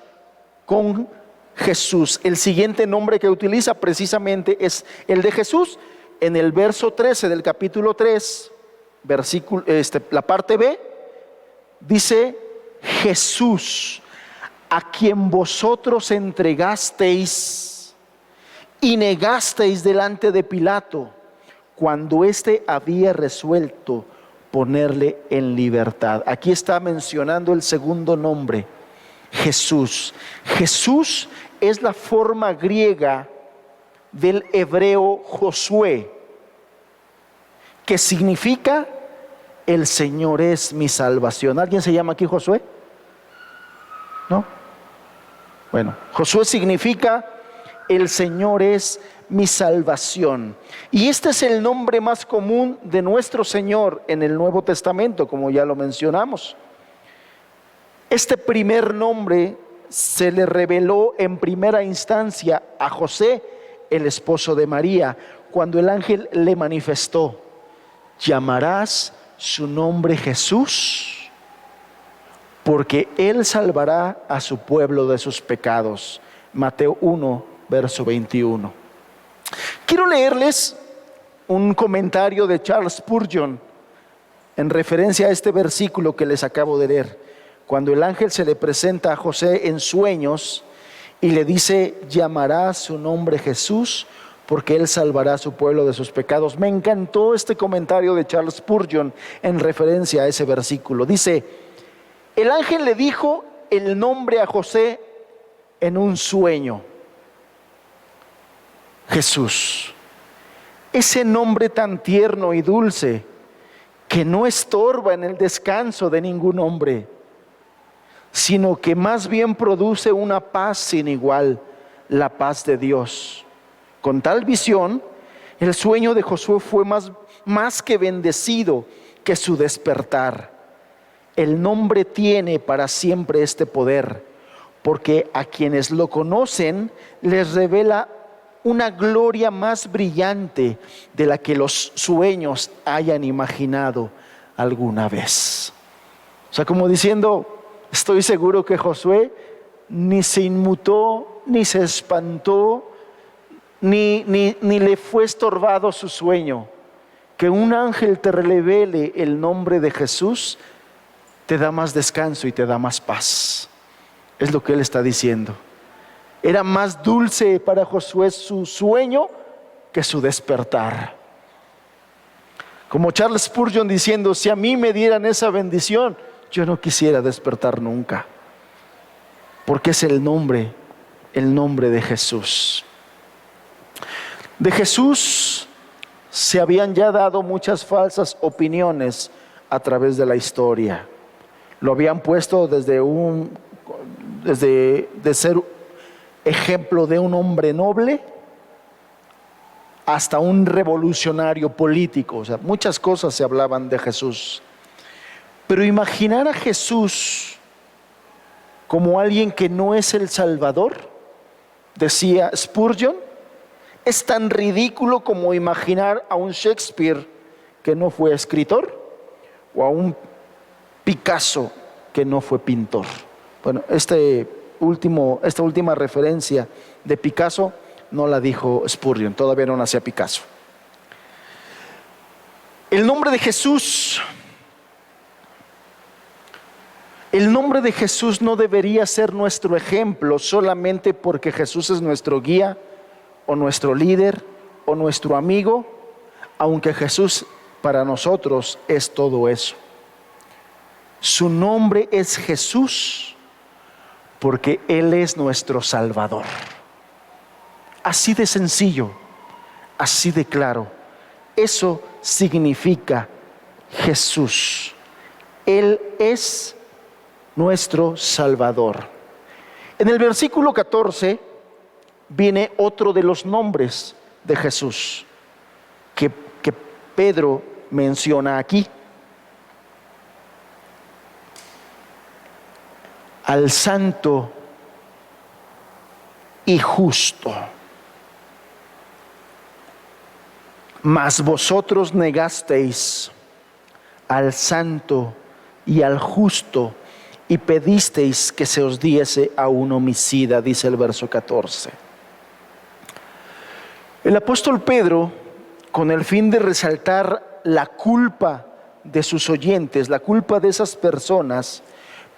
con Jesús. El siguiente nombre que utiliza precisamente es el de Jesús. En el verso 13 del capítulo 3, la parte B, dice: Jesús, a quien vosotros entregasteis y negasteis delante de Pilato, cuando éste había resuelto ponerle en libertad. Aquí está mencionando el segundo nombre, Jesús. Jesús es la forma griega del hebreo Josué, que significa el Señor es mi salvación. ¿Alguien se llama aquí Josué? ¿No? Bueno, Josué significa el Señor es mi salvación. Y este es el nombre más común de nuestro Señor en el Nuevo Testamento, como ya lo mencionamos. Este primer nombre se le reveló en primera instancia a José, el esposo de María, cuando el ángel le manifestó: llamarás su nombre Jesús, porque él salvará a su pueblo de sus pecados. Mateo 1, verso 21. Quiero leerles un comentario de Charles Spurgeon en referencia a este versículo que les acabo de leer. Cuando el ángel se le presenta a José en sueños y le dice: llamará su nombre Jesús, porque él salvará a su pueblo de sus pecados. Me encantó este comentario de Charles Spurgeon en referencia a ese versículo. Dice: el ángel le dijo el nombre a José en un sueño. Jesús, ese nombre tan tierno y dulce que no estorba en el descanso de ningún hombre, sino que más bien produce una paz sin igual, la paz de Dios. Con tal visión, el sueño de Josué fue más que bendecido que su despertar. El nombre tiene para siempre este poder, porque a quienes lo conocen les revela una gloria más brillante de la que los sueños hayan imaginado alguna vez. O sea, como diciendo, estoy seguro que Josué ni se inmutó, ni se espantó, ni le fue estorbado su sueño. Que un ángel te revele el nombre de Jesús te da más descanso y te da más paz. Es lo que él está diciendo. Era más dulce para Josué su sueño que su despertar. Como Charles Spurgeon diciendo: si a mí me dieran esa bendición, yo no quisiera despertar nunca, porque es el nombre de Jesús. De Jesús se habían ya dado muchas falsas opiniones a través de la historia. Lo habían puesto desde ser ejemplo de un hombre noble hasta un revolucionario político. O sea, muchas cosas se hablaban de Jesús. Pero imaginar a Jesús como alguien que no es el Salvador, decía Spurgeon, es tan ridículo como imaginar a un Shakespeare que no fue escritor o a un Picasso que no fue pintor. Bueno, esta última referencia de Picasso no la dijo Spurgeon, todavía no nacía Picasso. El nombre de Jesús no debería ser nuestro ejemplo solamente porque Jesús es nuestro guía o nuestro líder o nuestro amigo, aunque Jesús para nosotros es todo eso. Su nombre es Jesús porque Él es nuestro Salvador. Así de sencillo, así de claro. Eso significa Jesús. Él es nuestro Salvador. En el versículo 14 viene otro de los nombres de Jesús que Pedro menciona aquí. Al santo y justo. Mas vosotros negasteis al santo y al justo y pedisteis que se os diese a un homicida, dice el verso 14. El apóstol Pedro, con el fin de resaltar la culpa de sus oyentes, la culpa de esas personas,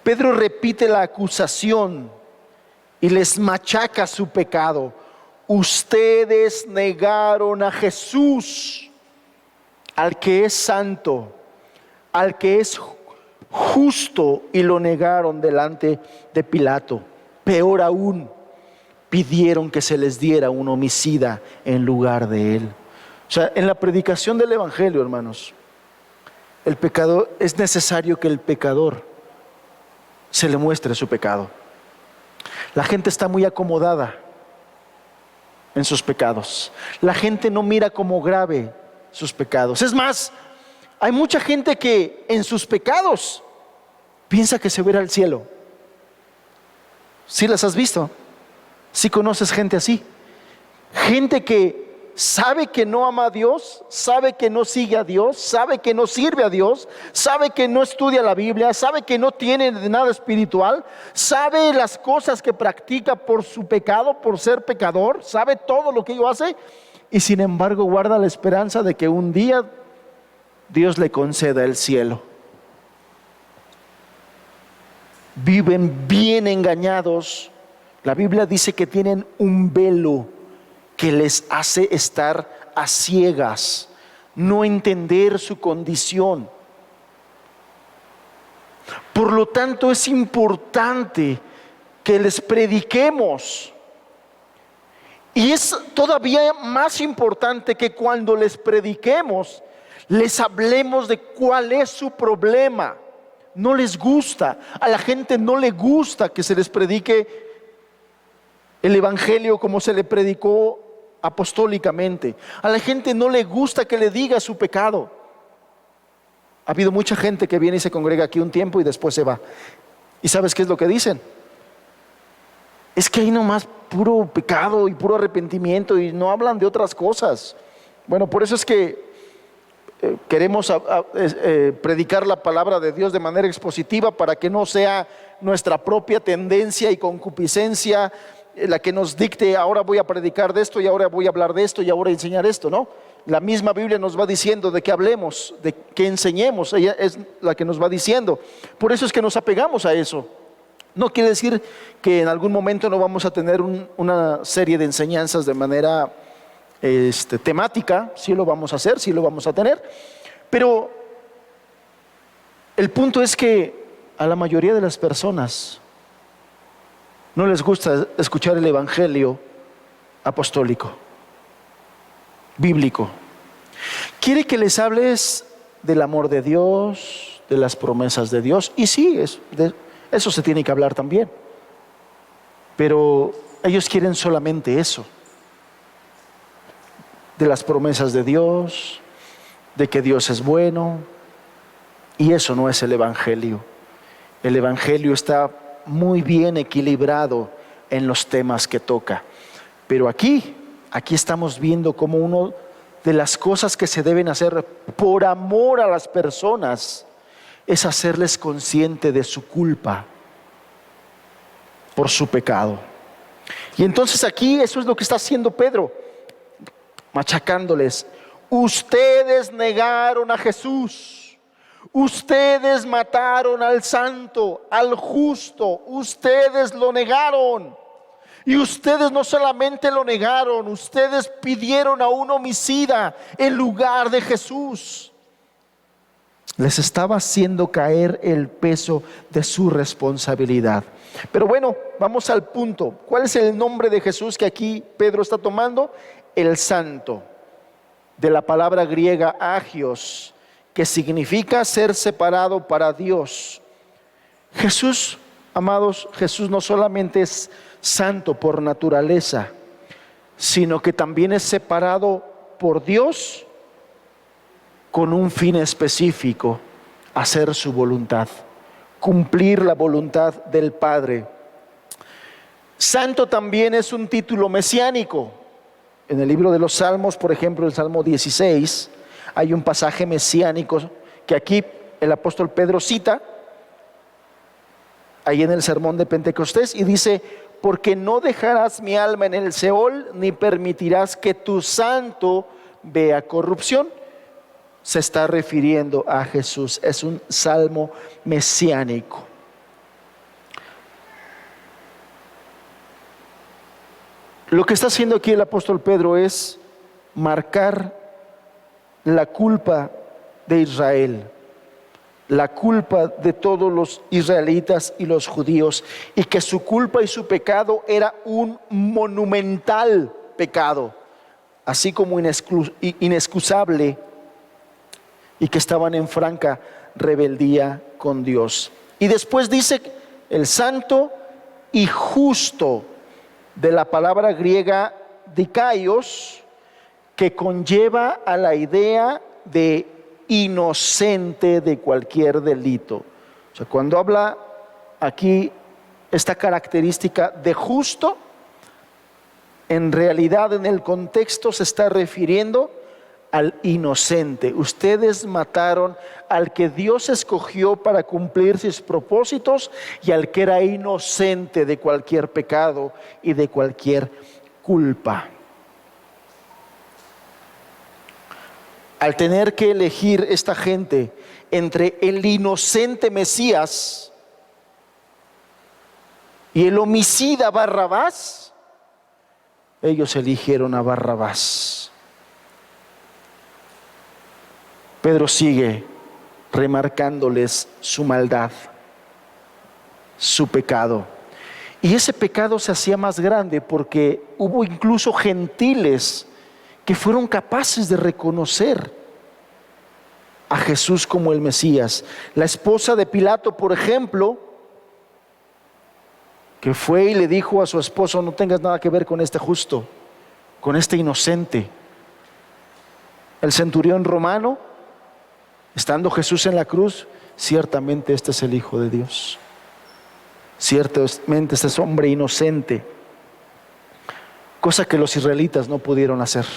Pedro repite la acusación y les machaca su pecado. Ustedes negaron a Jesús, al que es santo, al que es justo, y lo negaron delante de Pilato. Peor aún, pidieron que se les diera un homicida en lugar de él. O sea, en la predicación del Evangelio, hermanos, el pecador, es necesario que el pecador se le muestre su pecado. La gente está muy acomodada en sus pecados. La gente no mira como grave sus pecados. Es más, hay mucha gente que en sus pecados piensa que se va a ir al cielo. ¿Sí las has visto? ¿Sí conoces gente así? Gente que sabe que no ama a Dios, sabe que no sigue a Dios, sabe que no sirve a Dios, sabe que no estudia la Biblia, sabe que no tiene nada espiritual, sabe las cosas que practica por su pecado, por ser pecador, sabe todo lo que ello hace, y sin embargo guarda la esperanza de que un día Dios le conceda el cielo. Viven bien engañados. La Biblia dice que tienen un velo que les hace estar a ciegas, no entender su condición. Por lo tanto, es importante que les prediquemos. Y es todavía más importante que cuando les prediquemos, les hablemos de cuál es su problema. No les gusta, a la gente no le gusta que se les predique el Evangelio como se le predicó apostólicamente. A la gente no le gusta que le diga su pecado. Ha habido mucha gente que viene y se congrega aquí un tiempo y después se va. ¿Y sabes qué es lo que dicen? Es que hay nomás puro pecado y puro arrepentimiento y no hablan de otras cosas. Bueno, por eso es que queremos predicar la palabra de Dios de manera expositiva, para que no sea nuestra propia tendencia y concupiscencia la que nos dicte: ahora voy a predicar de esto y ahora voy a hablar de esto y ahora enseñar esto. No, la misma Biblia nos va diciendo de qué hablemos, de qué enseñemos. Ella es la que nos va diciendo. Por eso es que nos apegamos a eso. No quiere decir que en algún momento no vamos a tener una serie de enseñanzas de manera temática. Sí lo vamos a hacer, sí lo vamos a tener, pero el punto es que a la mayoría de las personas no les gusta escuchar el Evangelio apostólico, bíblico. Quiere que les hables del amor de Dios, de las promesas de Dios, y sí, eso se tiene que hablar también, pero ellos quieren solamente eso, de las promesas de Dios, de que Dios es bueno, y eso no es el Evangelio. El Evangelio está muy bien equilibrado en los temas que toca, pero aquí estamos viendo como una de las cosas que se deben hacer por amor a las personas es hacerles consciente de su culpa por su pecado. Y entonces aquí eso es lo que está haciendo Pedro, machacándoles. Ustedes negaron a Jesús, ustedes mataron al santo, al justo, ustedes lo negaron. Y ustedes no solamente lo negaron, ustedes pidieron a un homicida en lugar de Jesús. Les estaba haciendo caer el peso de su responsabilidad. Pero bueno, vamos al punto. ¿Cuál es el nombre de Jesús que aquí Pedro está tomando? El santo, de la palabra griega agios, que significa ser separado para Dios. Jesús, amados, Jesús no solamente es santo por naturaleza, sino que también es separado por Dios con un fin específico: hacer su voluntad, cumplir la voluntad del Padre. Santo también es un título mesiánico. En el libro de los Salmos, por ejemplo, el Salmo 16, hay un pasaje mesiánico que aquí el apóstol Pedro cita, ahí en el sermón de Pentecostés, y dice: porque no dejarás mi alma en el Seol, ni permitirás que tu santo vea corrupción. Se está refiriendo a Jesús. Es un salmo mesiánico. Lo que está haciendo aquí el apóstol Pedro es marcar la culpa de Israel. la culpa de todos los israelitas y los judíos, y que su culpa y su pecado era un monumental pecado, así como inexcusable, y que estaban en franca rebeldía con Dios. Y después dice el santo y justo, de la palabra griega dikaios, que conlleva a la idea de inocente de cualquier delito. O sea, cuando habla aquí esta característica de justo, en realidad en el contexto se está refiriendo al inocente. Ustedes mataron al que Dios escogió para cumplir sus propósitos y al que era inocente de cualquier pecado y de cualquier culpa. Al tener que elegir esta gente entre el inocente Mesías y el homicida Barrabás, ellos eligieron a Barrabás. Pedro sigue remarcándoles su maldad, su pecado. Y ese pecado se hacía más grande porque hubo incluso gentiles que fueron capaces de reconocer a Jesús como el Mesías. La esposa de Pilato, por ejemplo, que fue y le dijo a su esposo: no tengas nada que ver con este justo, con este inocente. El centurión romano, estando Jesús en la cruz: ciertamente este es el Hijo de Dios, ciertamente este es hombre inocente. Cosa que los israelitas no pudieron hacer.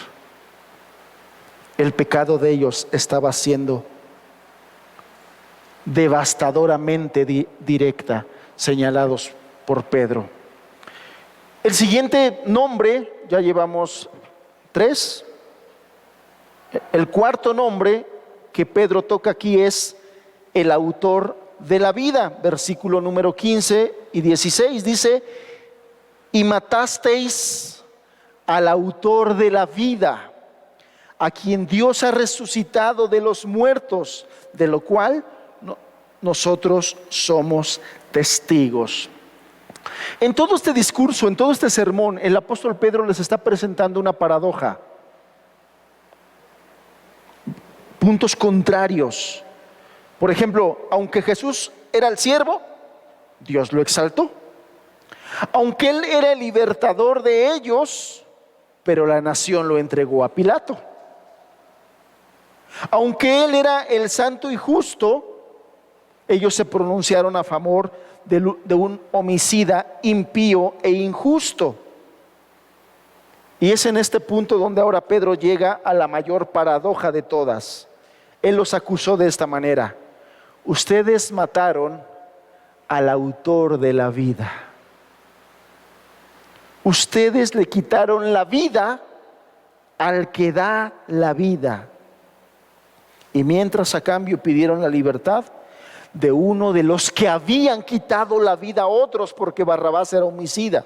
El pecado de ellos estaba siendo devastadoramente directa, señalados por Pedro. El siguiente nombre, ya llevamos 3. El cuarto nombre que Pedro toca aquí es el autor de la vida. Versículo número 15 y 16 dice: y matasteis al autor de la vida, a quien Dios ha resucitado de los muertos, de lo cual nosotros somos testigos. En todo este discurso, en todo este sermón, el apóstol Pedro les está presentando una paradoja, puntos contrarios. Por ejemplo, aunque Jesús era el siervo, Dios lo exaltó. Aunque Él era el libertador de ellos, pero la nación lo entregó a Pilato. Aunque Él era el santo y justo, ellos se pronunciaron a favor de un homicida impío e injusto. Y es en este punto donde ahora Pedro llega a la mayor paradoja de todas. Él los acusó de esta manera: ustedes mataron al autor de la vida. Ustedes le quitaron la vida al que da la vida. Y mientras a cambio pidieron la libertad de uno de los que habían quitado la vida a otros, porque Barrabás era homicida.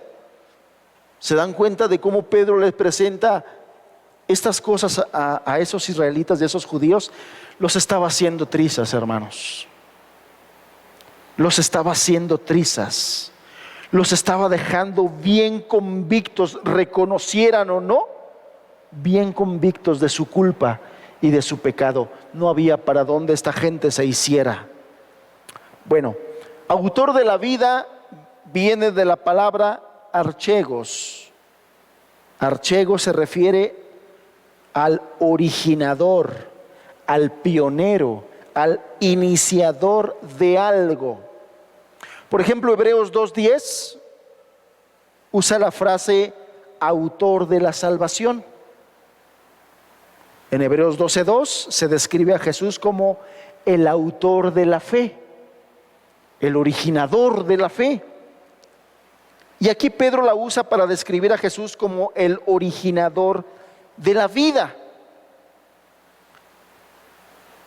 ¿Se dan cuenta de cómo Pedro les presenta estas cosas a esos israelitas, de esos judíos? Los estaba haciendo trizas, hermanos. Los estaba haciendo trizas. Los estaba dejando bien convictos, reconocieran o no, bien convictos de su culpa y de su pecado. No había para dónde esta gente se hiciera. Bueno, autor de la vida viene de la palabra archegos. Archegos se refiere al originador, al pionero, al iniciador de algo. Por ejemplo, Hebreos 2:10 usa la frase autor de la salvación. En Hebreos 12:2 se describe a Jesús como el autor de la fe, el originador de la fe. Y aquí Pedro la usa para describir a Jesús como el originador de la vida.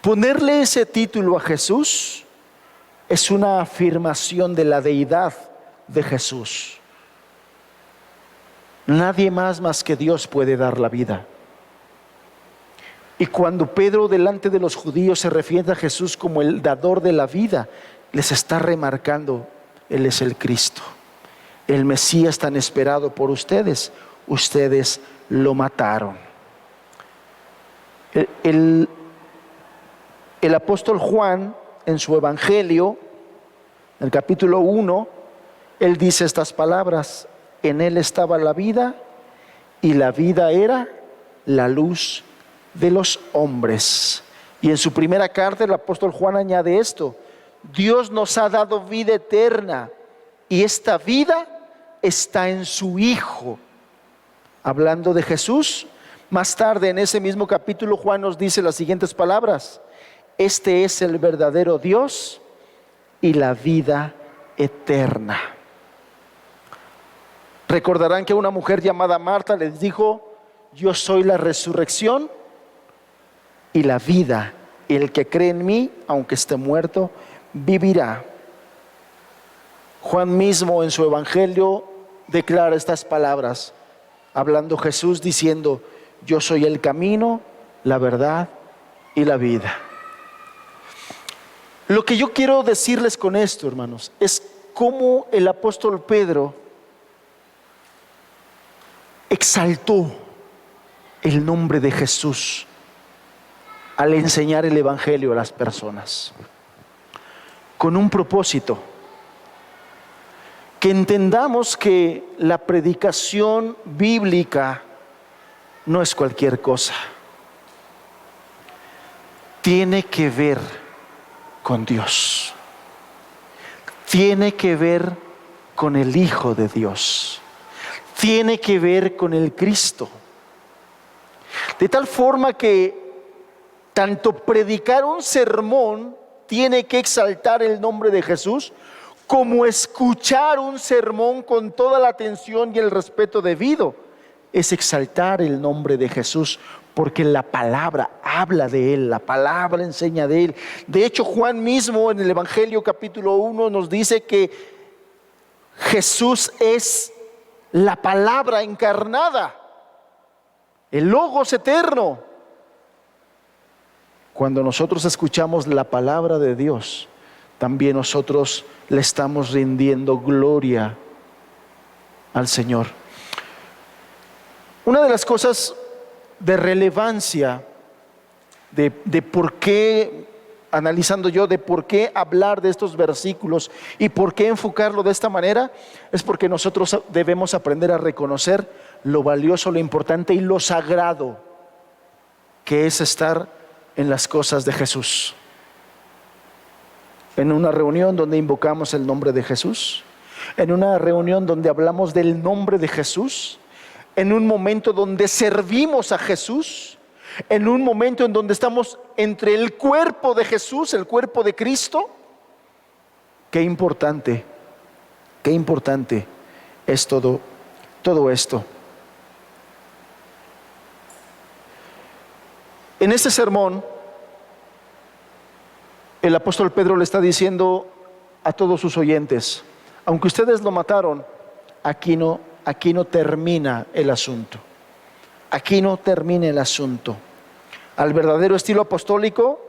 Ponerle ese título a Jesús es una afirmación de la deidad de Jesús. Nadie más que Dios puede dar la vida. Y cuando Pedro delante de los judíos se refiere a Jesús como el dador de la vida, les está remarcando: Él es el Cristo, el Mesías tan esperado por ustedes. Ustedes lo mataron. El apóstol Juan, en su evangelio, en el capítulo 1, él dice estas palabras: en él estaba la vida, y la vida era la luz de los hombres. Y en su primera carta el apóstol Juan añade esto: Dios nos ha dado vida eterna, y esta vida está en su Hijo. Hablando de Jesús, más tarde en ese mismo capítulo Juan nos dice las siguientes palabras: este es el verdadero Dios y la vida eterna. Recordarán que una mujer llamada Marta les dijo: yo soy la resurrección y la vida. El que cree en mí, aunque esté muerto, vivirá. Juan mismo en su evangelio declara estas palabras, hablando Jesús, diciendo: yo soy el camino, la verdad y la vida. Lo que yo quiero decirles con esto, hermanos, es cómo el apóstol Pedro exaltó el nombre de Jesús al enseñar el evangelio a las personas, con un propósito: que entendamos que la predicación bíblica no es cualquier cosa. Tiene que ver con Dios. Tiene que ver con el Hijo de Dios. Tiene que ver con el Cristo. De tal forma que tanto predicar un sermón tiene que exaltar el nombre de Jesús, como escuchar un sermón con toda la atención y el respeto debido es exaltar el nombre de Jesús, porque la palabra habla de Él, la palabra enseña de Él. De hecho, Juan mismo en el Evangelio capítulo 1 nos dice que Jesús es la palabra encarnada, el Logos eterno. Cuando nosotros escuchamos la palabra de Dios, también nosotros le estamos rindiendo gloria al Señor. Una de las cosas de relevancia de por qué, analizando yo, de por qué hablar de estos versículos y por qué enfocarlo de esta manera, es porque nosotros debemos aprender a reconocer lo valioso, lo importante y lo sagrado que es estar en las cosas de Jesús. En una reunión donde invocamos el nombre de Jesús, en una reunión donde hablamos del nombre de Jesús, en un momento donde servimos a Jesús, en un momento en donde estamos entre el cuerpo de Jesús, el cuerpo de Cristo. Qué importante es todo esto. En este sermón, el apóstol Pedro le está diciendo a todos sus oyentes: aunque ustedes lo mataron, aquí no termina el asunto. Aquí no termina el asunto. Al verdadero estilo apostólico,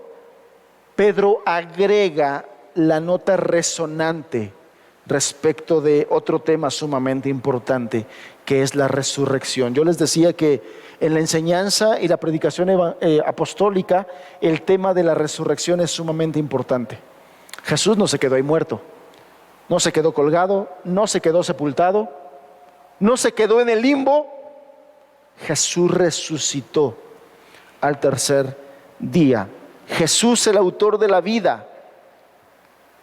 Pedro agrega la nota resonante respecto de otro tema sumamente importante, que es la resurrección. Yo les decía que en la enseñanza y la predicación apostólica, el tema de la resurrección es sumamente importante. Jesús no se quedó ahí muerto, no se quedó colgado, no se quedó sepultado, no se quedó en el limbo. Jesús resucitó al tercer día. Jesús, el autor de la vida,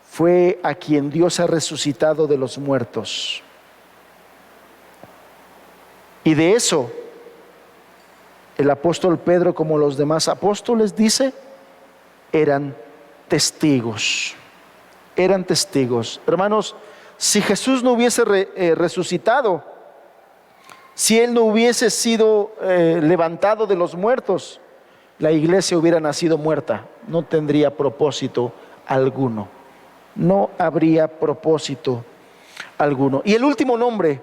fue a quien Dios ha resucitado de los muertos. Y de eso, el apóstol Pedro, como los demás apóstoles, dice, eran testigos. Eran testigos. Hermanos, si Jesús no hubiese resucitado, si Él no hubiese sido levantado de los muertos, la iglesia hubiera nacido muerta. No tendría propósito alguno. No habría propósito alguno. Y el último nombre,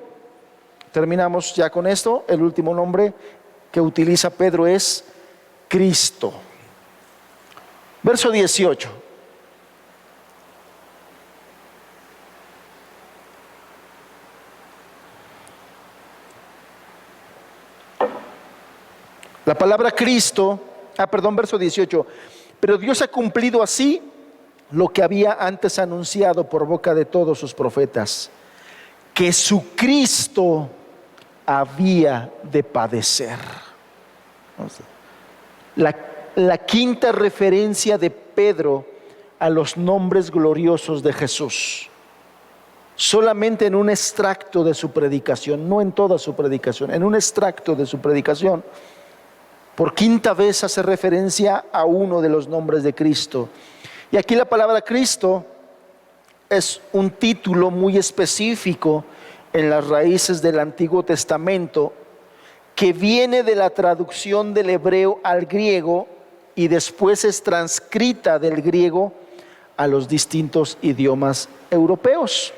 terminamos ya con esto, el último nombre que utiliza Pedro es Cristo. Verso 18. La palabra Cristo, verso 18. Pero Dios ha cumplido así lo que había antes anunciado por boca de todos sus profetas, que su Cristo había de padecer. La quinta referencia de Pedro a los nombres gloriosos de Jesús. Solamente en un extracto de su predicación, no en toda su predicación, en un extracto de su predicación, por quinta vez hace referencia a uno de los nombres de Cristo. Y aquí la palabra Cristo es un título muy específico en las raíces del Antiguo Testamento, que viene de la traducción del hebreo al griego y después es transcrita del griego a los distintos idiomas europeos.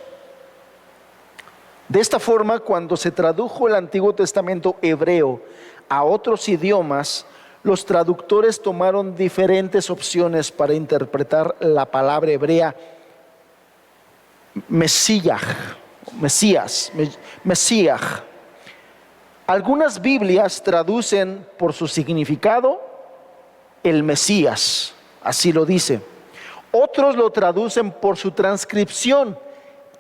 De esta forma, cuando se tradujo el Antiguo Testamento hebreo a otros idiomas, los traductores tomaron diferentes opciones para interpretar la palabra hebrea Mesías. Algunas Biblias traducen por su significado el Mesías, así lo dice. Otros lo traducen por su transcripción,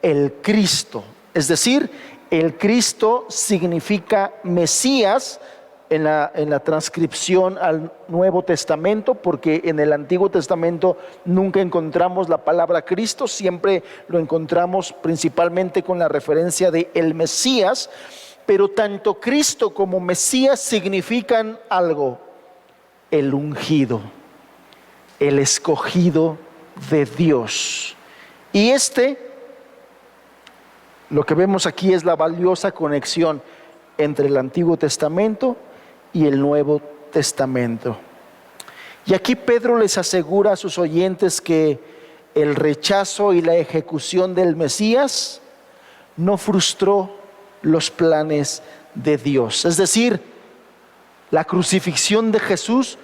el Cristo. Es decir, el Cristo significa Mesías en la transcripción al Nuevo Testamento, porque en el Antiguo Testamento nunca encontramos la palabra Cristo, siempre lo encontramos principalmente con la referencia de el Mesías, pero tanto Cristo como Mesías significan algo: el ungido, el escogido de Dios. Y lo que vemos aquí es la valiosa conexión entre el Antiguo Testamento y el Nuevo Testamento. Y aquí Pedro les asegura a sus oyentes que el rechazo y la ejecución del Mesías no frustró los planes de Dios. Es decir, la crucifixión de Jesús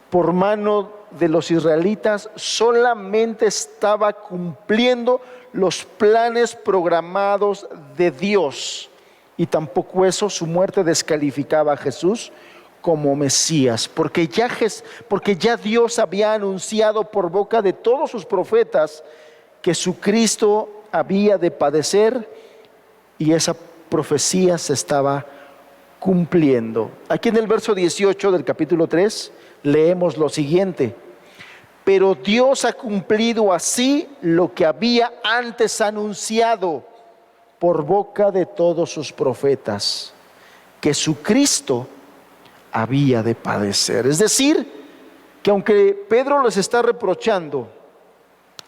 por mano de los israelitas solamente estaba cumpliendo los planes programados de Dios, y tampoco eso, su muerte, descalificaba a Jesús como Mesías, porque ya Dios había anunciado por boca de todos sus profetas que su Cristo había de padecer, y esa profecía se estaba cumpliendo. Aquí en el verso 18 del capítulo 3 leemos lo siguiente: pero Dios ha cumplido así lo que había antes anunciado por boca de todos sus profetas, que su Cristo había de padecer. Es decir, que aunque Pedro los está reprochando,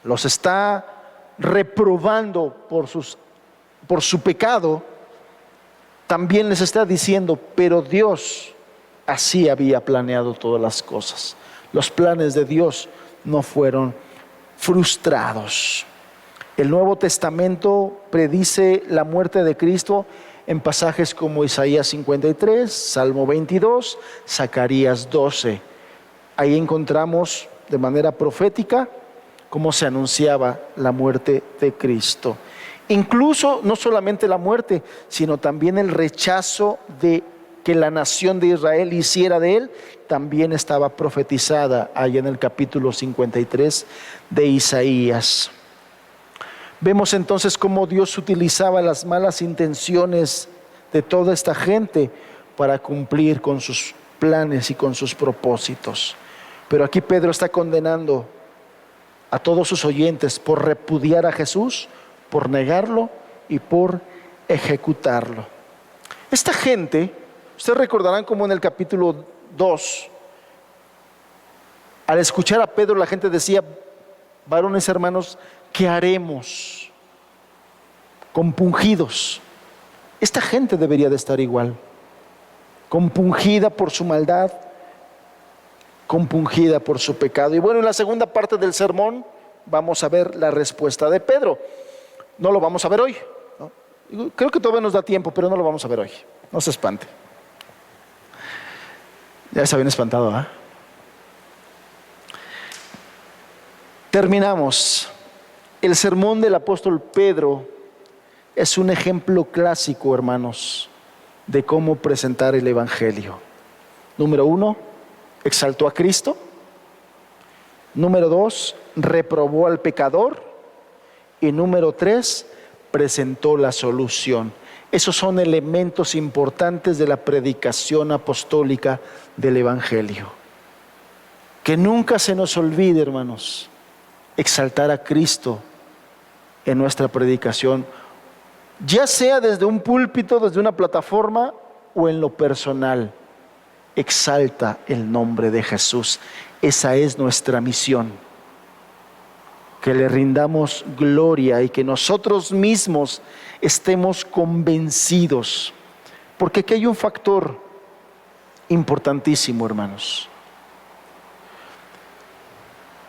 los está reprobando por su pecado, también les está diciendo, pero Dios así había planeado todas las cosas. Los planes de Dios no fueron frustrados. El Nuevo Testamento predice la muerte de Cristo en pasajes como Isaías 53, Salmo 22, Zacarías 12. Ahí encontramos de manera profética cómo se anunciaba la muerte de Cristo. Incluso no solamente la muerte, sino también el rechazo de que la nación de Israel hiciera de él, también estaba profetizada ahí en el capítulo 53 de Isaías. Vemos entonces cómo Dios utilizaba las malas intenciones de toda esta gente para cumplir con sus planes y con sus propósitos. Pero aquí Pedro está condenando a todos sus oyentes por repudiar a Jesús, por negarlo y por ejecutarlo. Esta gente, ustedes recordarán como en el capítulo 2, al escuchar a Pedro, la gente decía, varones hermanos, ¿qué haremos? Compungidos. Esta gente debería de estar igual, compungida por su maldad, compungida por su pecado. Y bueno, en la segunda parte del sermón vamos a ver la respuesta de Pedro. No lo vamos a ver hoy, ¿no? Creo que todavía nos da tiempo, pero no lo vamos a ver hoy. No se espante. Ya se habían espantado, ¿eh? Terminamos. El sermón del apóstol Pedro es un ejemplo clásico, hermanos, de cómo presentar el Evangelio. Número 1, exaltó a Cristo. Número 2, reprobó al pecador. Y número 3, presentó la solución. Esos son elementos importantes de la predicación apostólica del Evangelio. Que nunca se nos olvide, hermanos, exaltar a Cristo en nuestra predicación, ya sea desde un púlpito, desde una plataforma o en lo personal. Exalta el nombre de Jesús. Esa es nuestra misión. Que le rindamos gloria y que nosotros mismos estemos convencidos. Porque aquí hay un factor importantísimo, hermanos.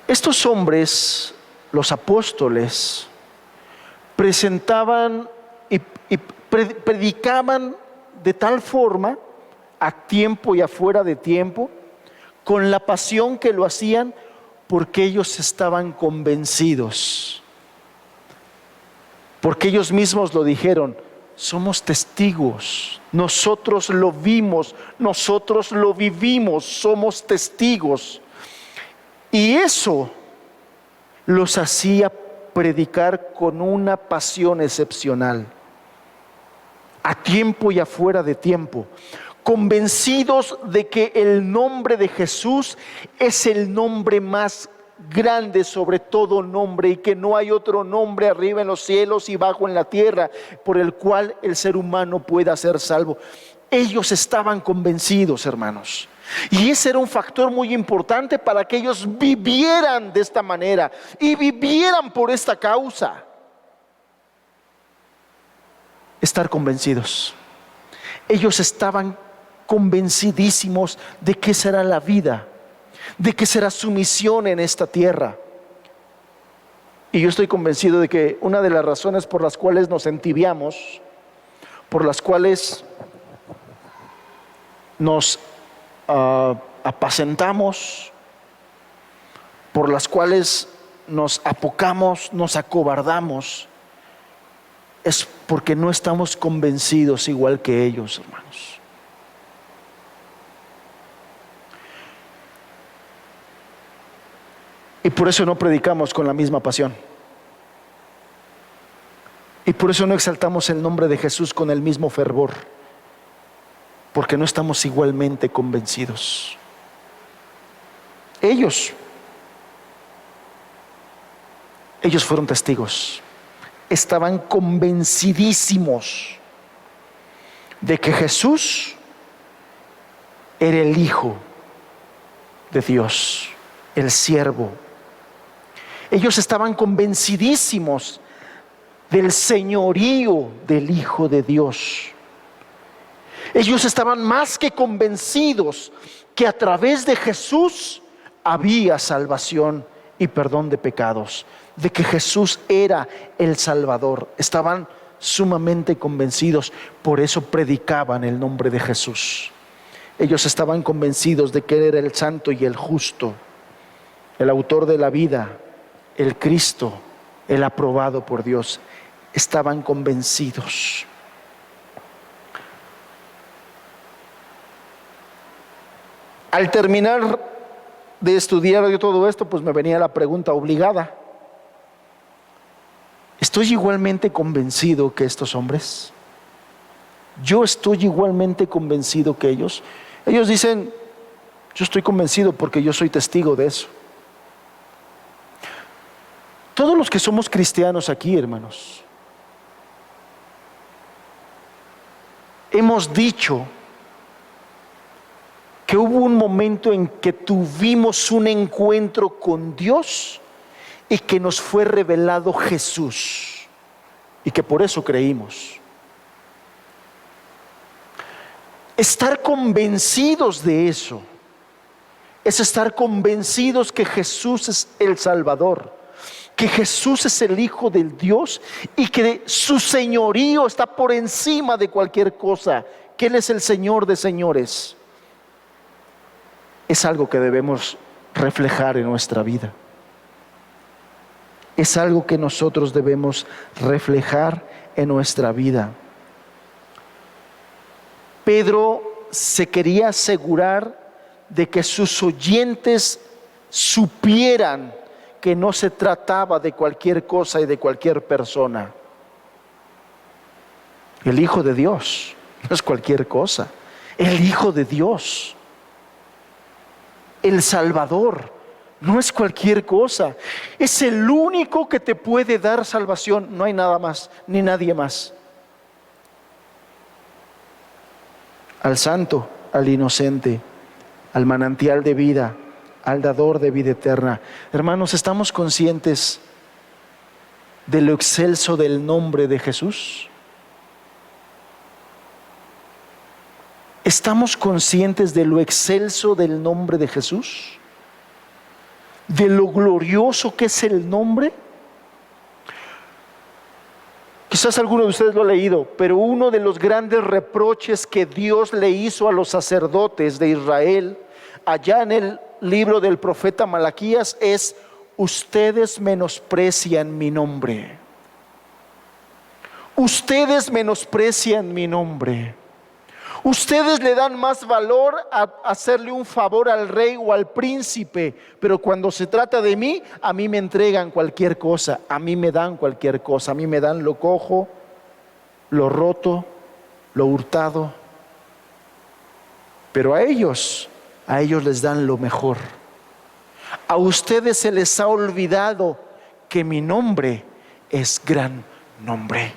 Estos hombres, los apóstoles, presentaban y predicaban de tal forma, a tiempo y afuera de tiempo, con la pasión que lo hacían, porque ellos estaban convencidos. Porque ellos mismos lo dijeron: somos testigos, nosotros lo vimos, nosotros lo vivimos, somos testigos. Y eso los hacía predicar con una pasión excepcional, a tiempo y afuera de tiempo, convencidos de que el nombre de Jesús es el nombre más grande sobre todo nombre, y que no hay otro nombre arriba en los cielos y bajo en la tierra por el cual el ser humano pueda ser salvo. Ellos estaban convencidos, hermanos, y ese era un factor muy importante para que ellos vivieran de esta manera y vivieran por esta causa. Estar convencidos. Ellos estaban convencidísimos de qué será la vida, de qué será su misión en esta tierra. Y yo estoy convencido de que una de las razones por las cuales nos entibiamos, por las cuales nos apacentamos, por las cuales nos apocamos, nos acobardamos, es porque no estamos convencidos igual que ellos, hermanos. Y por eso no predicamos con la misma pasión. Y por eso no exaltamos el nombre de Jesús con el mismo fervor. Porque no estamos igualmente convencidos. Ellos fueron testigos. Estaban convencidísimos de que Jesús era el Hijo de Dios, el siervo. Ellos estaban convencidísimos del señorío del Hijo de Dios. Ellos estaban más que convencidos que a través de Jesús había salvación y perdón de pecados, de que Jesús era el Salvador. Estaban sumamente convencidos, por eso predicaban el nombre de Jesús. Ellos estaban convencidos de que Él era el santo y el justo, el autor de la vida, el Cristo, el aprobado por Dios. Estaban convencidos. Al terminar de estudiar yo todo esto, pues me venía la pregunta obligada: ¿estoy igualmente convencido que estos hombres? ¿Yo estoy igualmente convencido que ellos? Ellos dicen: yo estoy convencido porque yo soy testigo de eso. Todos los que somos cristianos aquí, hermanos, hemos dicho que hubo un momento en que tuvimos un encuentro con Dios y que nos fue revelado Jesús, y que por eso creímos. Estar convencidos de eso es estar convencidos que Jesús es el Salvador, que Jesús es el Hijo del Dios y que su señorío está por encima de cualquier cosa, que Él es el Señor de señores. Es algo que debemos reflejar en nuestra vida. es algo que nosotros debemos reflejar en nuestra vida. Pedro se quería asegurar de que sus oyentes supieran que no se trataba de cualquier cosa y de cualquier persona. El Hijo de Dios no es cualquier cosa. El Hijo de Dios, el Salvador, no es cualquier cosa. Es el único que te puede dar salvación. No hay nada más, ni nadie más. Al santo, al inocente, al manantial de vida, al dador de vida eterna. Hermanos, ¿estamos conscientes de lo excelso del nombre de Jesús? ¿Estamos conscientes de lo excelso del nombre de Jesús? ¿De lo glorioso que es el nombre? Quizás alguno de ustedes lo ha leído, pero uno de los grandes reproches que Dios le hizo a los sacerdotes de Israel, allá en el libro del profeta Malaquías, es: ustedes menosprecian mi nombre. Ustedes menosprecian mi nombre. Ustedes le dan más valor a hacerle un favor al rey o al príncipe, pero cuando se trata de mí, a mí me entregan cualquier cosa, a mí me dan cualquier cosa, a mí me dan lo cojo, lo roto, lo hurtado, pero a ellos les dan lo mejor. A ustedes se les ha olvidado que mi nombre es gran nombre.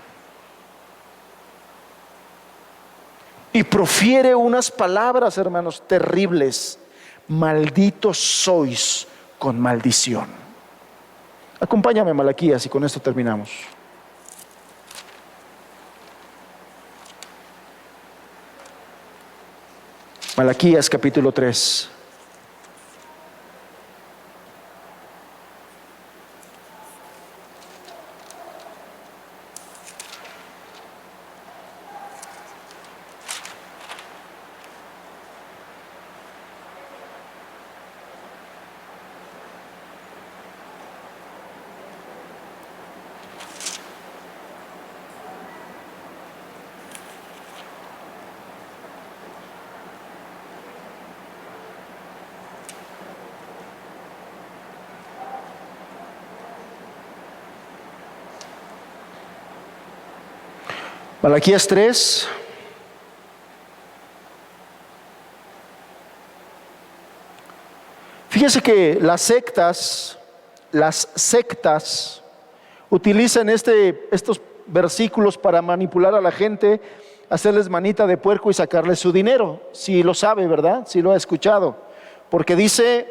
Y profiere unas palabras, hermanos, terribles: malditos sois con maldición. Acompáñame a Malaquías y con esto terminamos. Malaquías capítulo 3. Malaquías 3. Fíjese que las sectas utilizan estos versículos para manipular a la gente, hacerles manita de puerco y sacarles su dinero. Si lo sabe, ¿verdad? Si lo ha escuchado. Porque dice: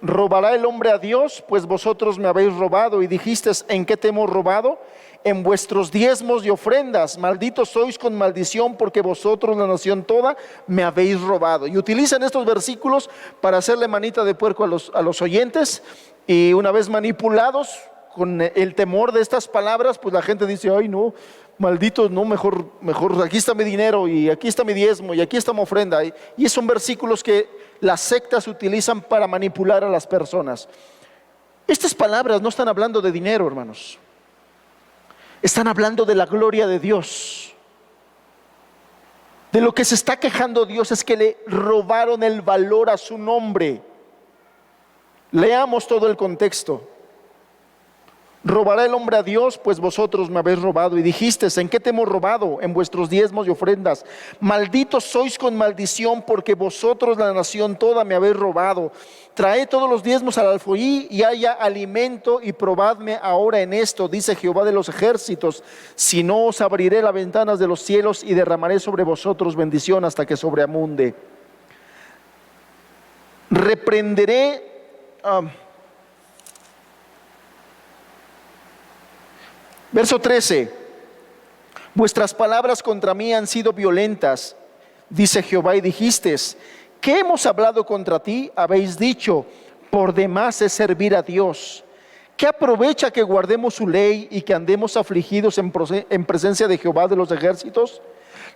¿robará el hombre a Dios? Pues vosotros me habéis robado. Y dijisteis: ¿en qué te hemos robado? En vuestros diezmos y ofrendas. Malditos sois con maldición, porque vosotros, la nación toda, me habéis robado. Y utilizan estos versículos para hacerle manita de puerco a los oyentes. Y una vez manipulados con el temor de estas palabras, pues la gente dice: ay no, malditos, no, mejor aquí está mi dinero, y aquí está mi diezmo, y aquí está mi ofrenda. Y son versículos que las sectas utilizan para manipular a las personas. Estas palabras no están hablando de dinero, hermanos. Están hablando de la gloria de Dios. De lo que se está quejando Dios es que le robaron el valor a su nombre. Leamos todo el contexto. ¿Robará el hombre a Dios? Pues vosotros me habéis robado. Y dijisteis: ¿en qué te hemos robado? En vuestros diezmos y ofrendas. Malditos sois con maldición, porque vosotros, la nación toda, me habéis robado. Traed todos los diezmos al alfolí y haya alimento, y probadme ahora en esto, dice Jehová de los ejércitos, si no os abriré las ventanas de los cielos y derramaré sobre vosotros bendición hasta que sobreabunde. Reprenderé verso 13: vuestras palabras contra mí han sido violentas, dice Jehová, y dijisteis: ¿qué hemos hablado contra ti? Habéis dicho: por demás es servir a Dios. ¿Qué aprovecha que guardemos su ley y que andemos afligidos en presencia de Jehová de los ejércitos?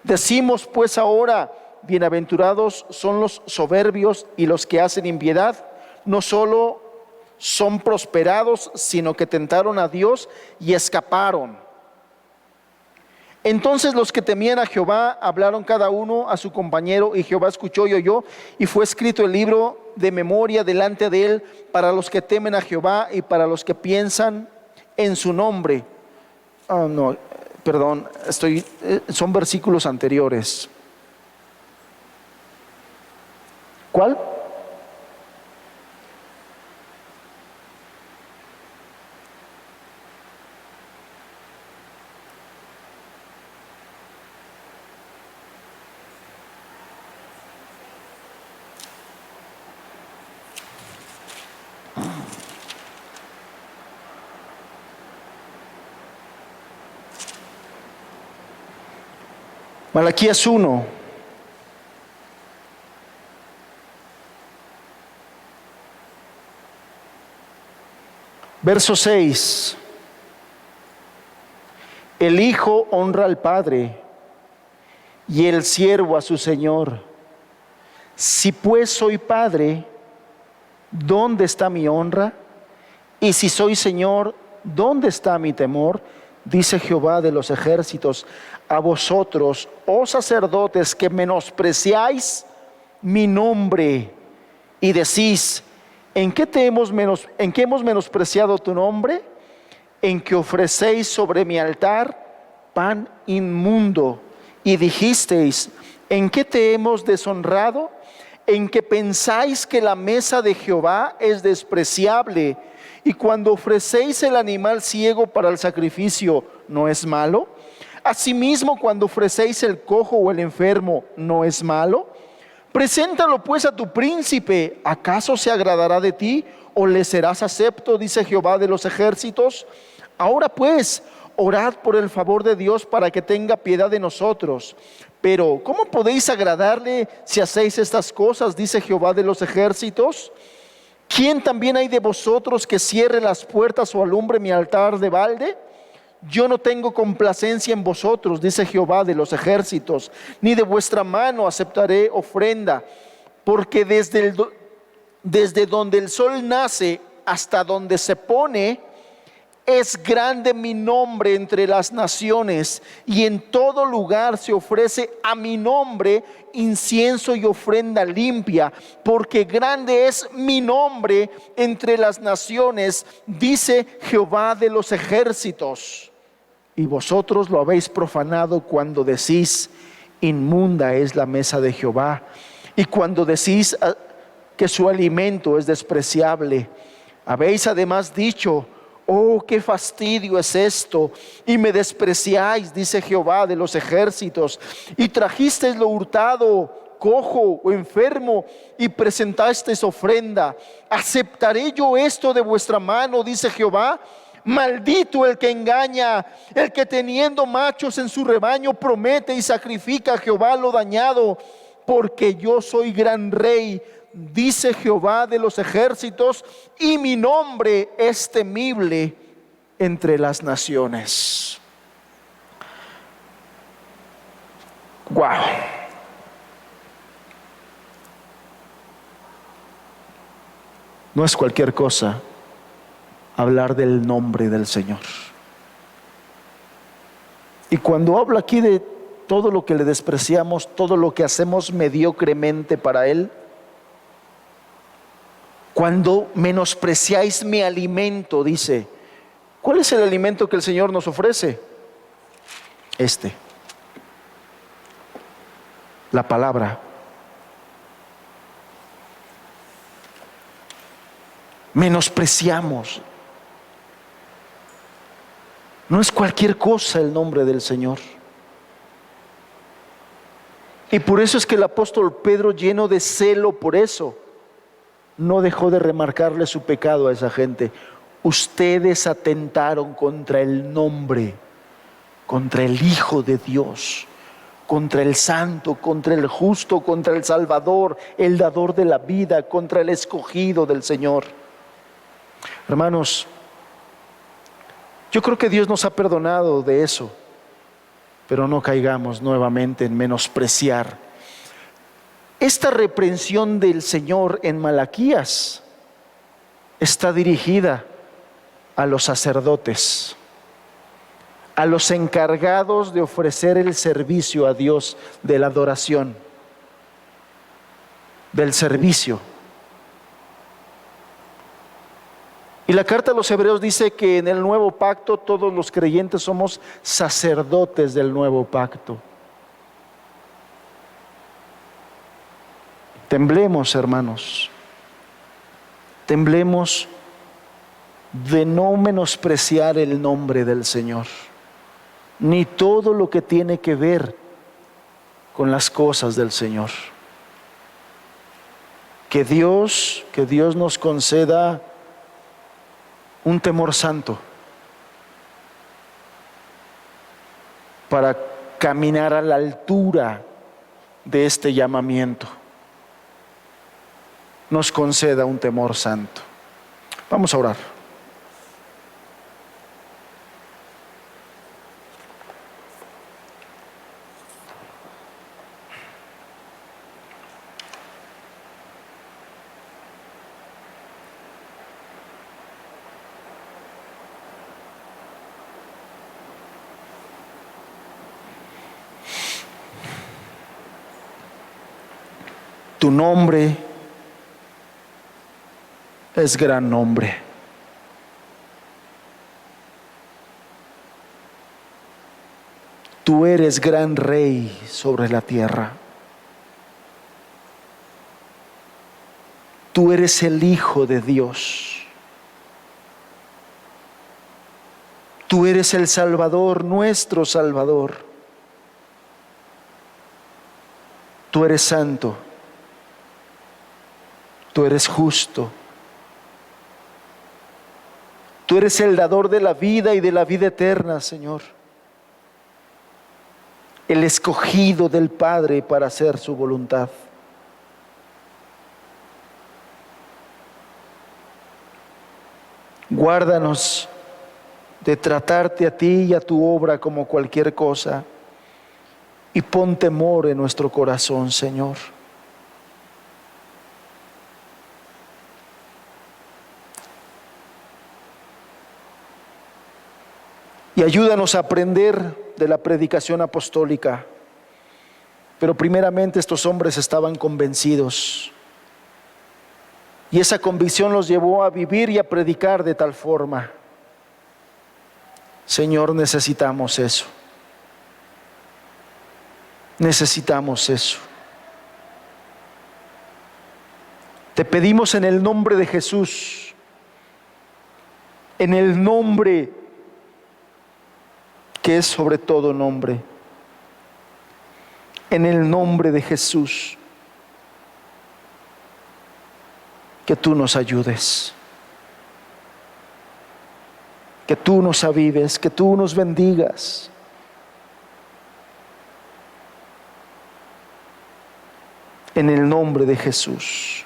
Decimos pues ahora: bienaventurados son los soberbios y los que hacen impiedad, no solo son prosperados, sino que tentaron a Dios y escaparon. Entonces los que temían a Jehová hablaron cada uno a su compañero, y Jehová escuchó y oyó, y fue escrito el libro de memoria delante de él para los que temen a Jehová y para los que piensan en su nombre. Son versículos anteriores. ¿Cuál? Malaquías 1. Verso 6. El hijo honra al padre y el siervo a su señor. Si pues soy padre, ¿dónde está mi honra? Y si soy señor, ¿dónde está mi temor? Dice Jehová de los ejércitos: a vosotros, oh sacerdotes, que menospreciáis mi nombre y decís: ¿en qué hemos menospreciado tu nombre? En que ofrecéis sobre mi altar pan inmundo. Y dijisteis: ¿en qué te hemos deshonrado? En que pensáis que la mesa de Jehová es despreciable, y cuando ofrecéis el animal ciego para el sacrificio, ¿no es malo? Asimismo, cuando ofrecéis el cojo o el enfermo, ¿no es malo? Preséntalo pues a tu príncipe. ¿Acaso se agradará de ti o le serás acepto? Dice Jehová de los ejércitos. Ahora pues, orad por el favor de Dios para que tenga piedad de nosotros. Pero ¿cómo podéis agradarle si hacéis estas cosas? Dice Jehová de los ejércitos. ¿Quién también hay de vosotros que cierre las puertas o alumbre mi altar de balde? Yo no tengo complacencia en vosotros, dice Jehová de los ejércitos, ni de vuestra mano aceptaré ofrenda, porque desde donde el sol nace hasta donde se pone, es grande mi nombre entre las naciones, y en todo lugar se ofrece a mi nombre incienso y ofrenda limpia, porque grande es mi nombre entre las naciones, dice Jehová de los ejércitos. Y vosotros lo habéis profanado cuando decís: inmunda es la mesa de Jehová, y cuando decís que su alimento es despreciable. Habéis además dicho: oh, qué fastidio es esto, y me despreciáis, dice Jehová de los ejércitos, y trajisteis lo hurtado, cojo o enfermo, y presentasteis ofrenda. ¿Aceptaré yo esto de vuestra mano? Dice Jehová. Maldito el que engaña, el que teniendo machos en su rebaño promete y sacrifica a Jehová lo dañado, porque yo soy gran rey, dice Jehová de los ejércitos, y mi nombre es temible entre las naciones. Wow. No es cualquier cosa hablar del nombre del Señor. Y cuando habla aquí de todo lo que le despreciamos, todo lo que hacemos mediocremente para Él, cuando menospreciáis mi alimento, dice, ¿cuál es el alimento que el Señor nos ofrece? La palabra. Menospreciamos. No es cualquier cosa el nombre del Señor. Y por eso es que el apóstol Pedro, lleno de celo por eso, no dejó de remarcarle su pecado a esa gente. Ustedes atentaron contra el nombre, contra el Hijo de Dios, contra el Santo, contra el Justo, contra el Salvador, el Dador de la vida, contra el escogido del Señor. Hermanos, yo creo que Dios nos ha perdonado de eso, pero no caigamos nuevamente en menospreciar. Esta reprensión del Señor en Malaquías está dirigida a los sacerdotes, a los encargados de ofrecer el servicio a Dios, de la adoración, del servicio. Y la carta a los Hebreos dice que en el nuevo pacto todos los creyentes somos sacerdotes del nuevo pacto. Temblemos, hermanos, temblemos de no menospreciar el nombre del Señor, ni todo lo que tiene que ver con las cosas del Señor. Que Dios nos conceda un temor santo para caminar a la altura de este llamamiento. Nos conceda un temor santo. Vamos a orar. Tu nombre es gran nombre. Tú eres gran rey sobre la tierra. Tú eres el Hijo de Dios. Tú eres el Salvador, nuestro Salvador. Tú eres santo. Tú eres justo. Tú eres el dador de la vida y de la vida eterna, Señor. El escogido del Padre para hacer su voluntad. Guárdanos de tratarte a ti y a tu obra como cualquier cosa, y pon temor en nuestro corazón, Señor. Y ayúdanos a aprender de la predicación apostólica. Pero primeramente estos hombres estaban convencidos. Y esa convicción los llevó a vivir y a predicar de tal forma. Señor, necesitamos eso. Necesitamos eso. Te pedimos en el nombre de Jesús, en el nombre que es sobre todo nombre, en el nombre de Jesús, que tú nos ayudes, que tú nos avives, que tú nos bendigas. En el nombre de Jesús.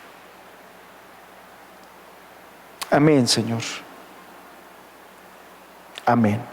Amén, Señor. Amén.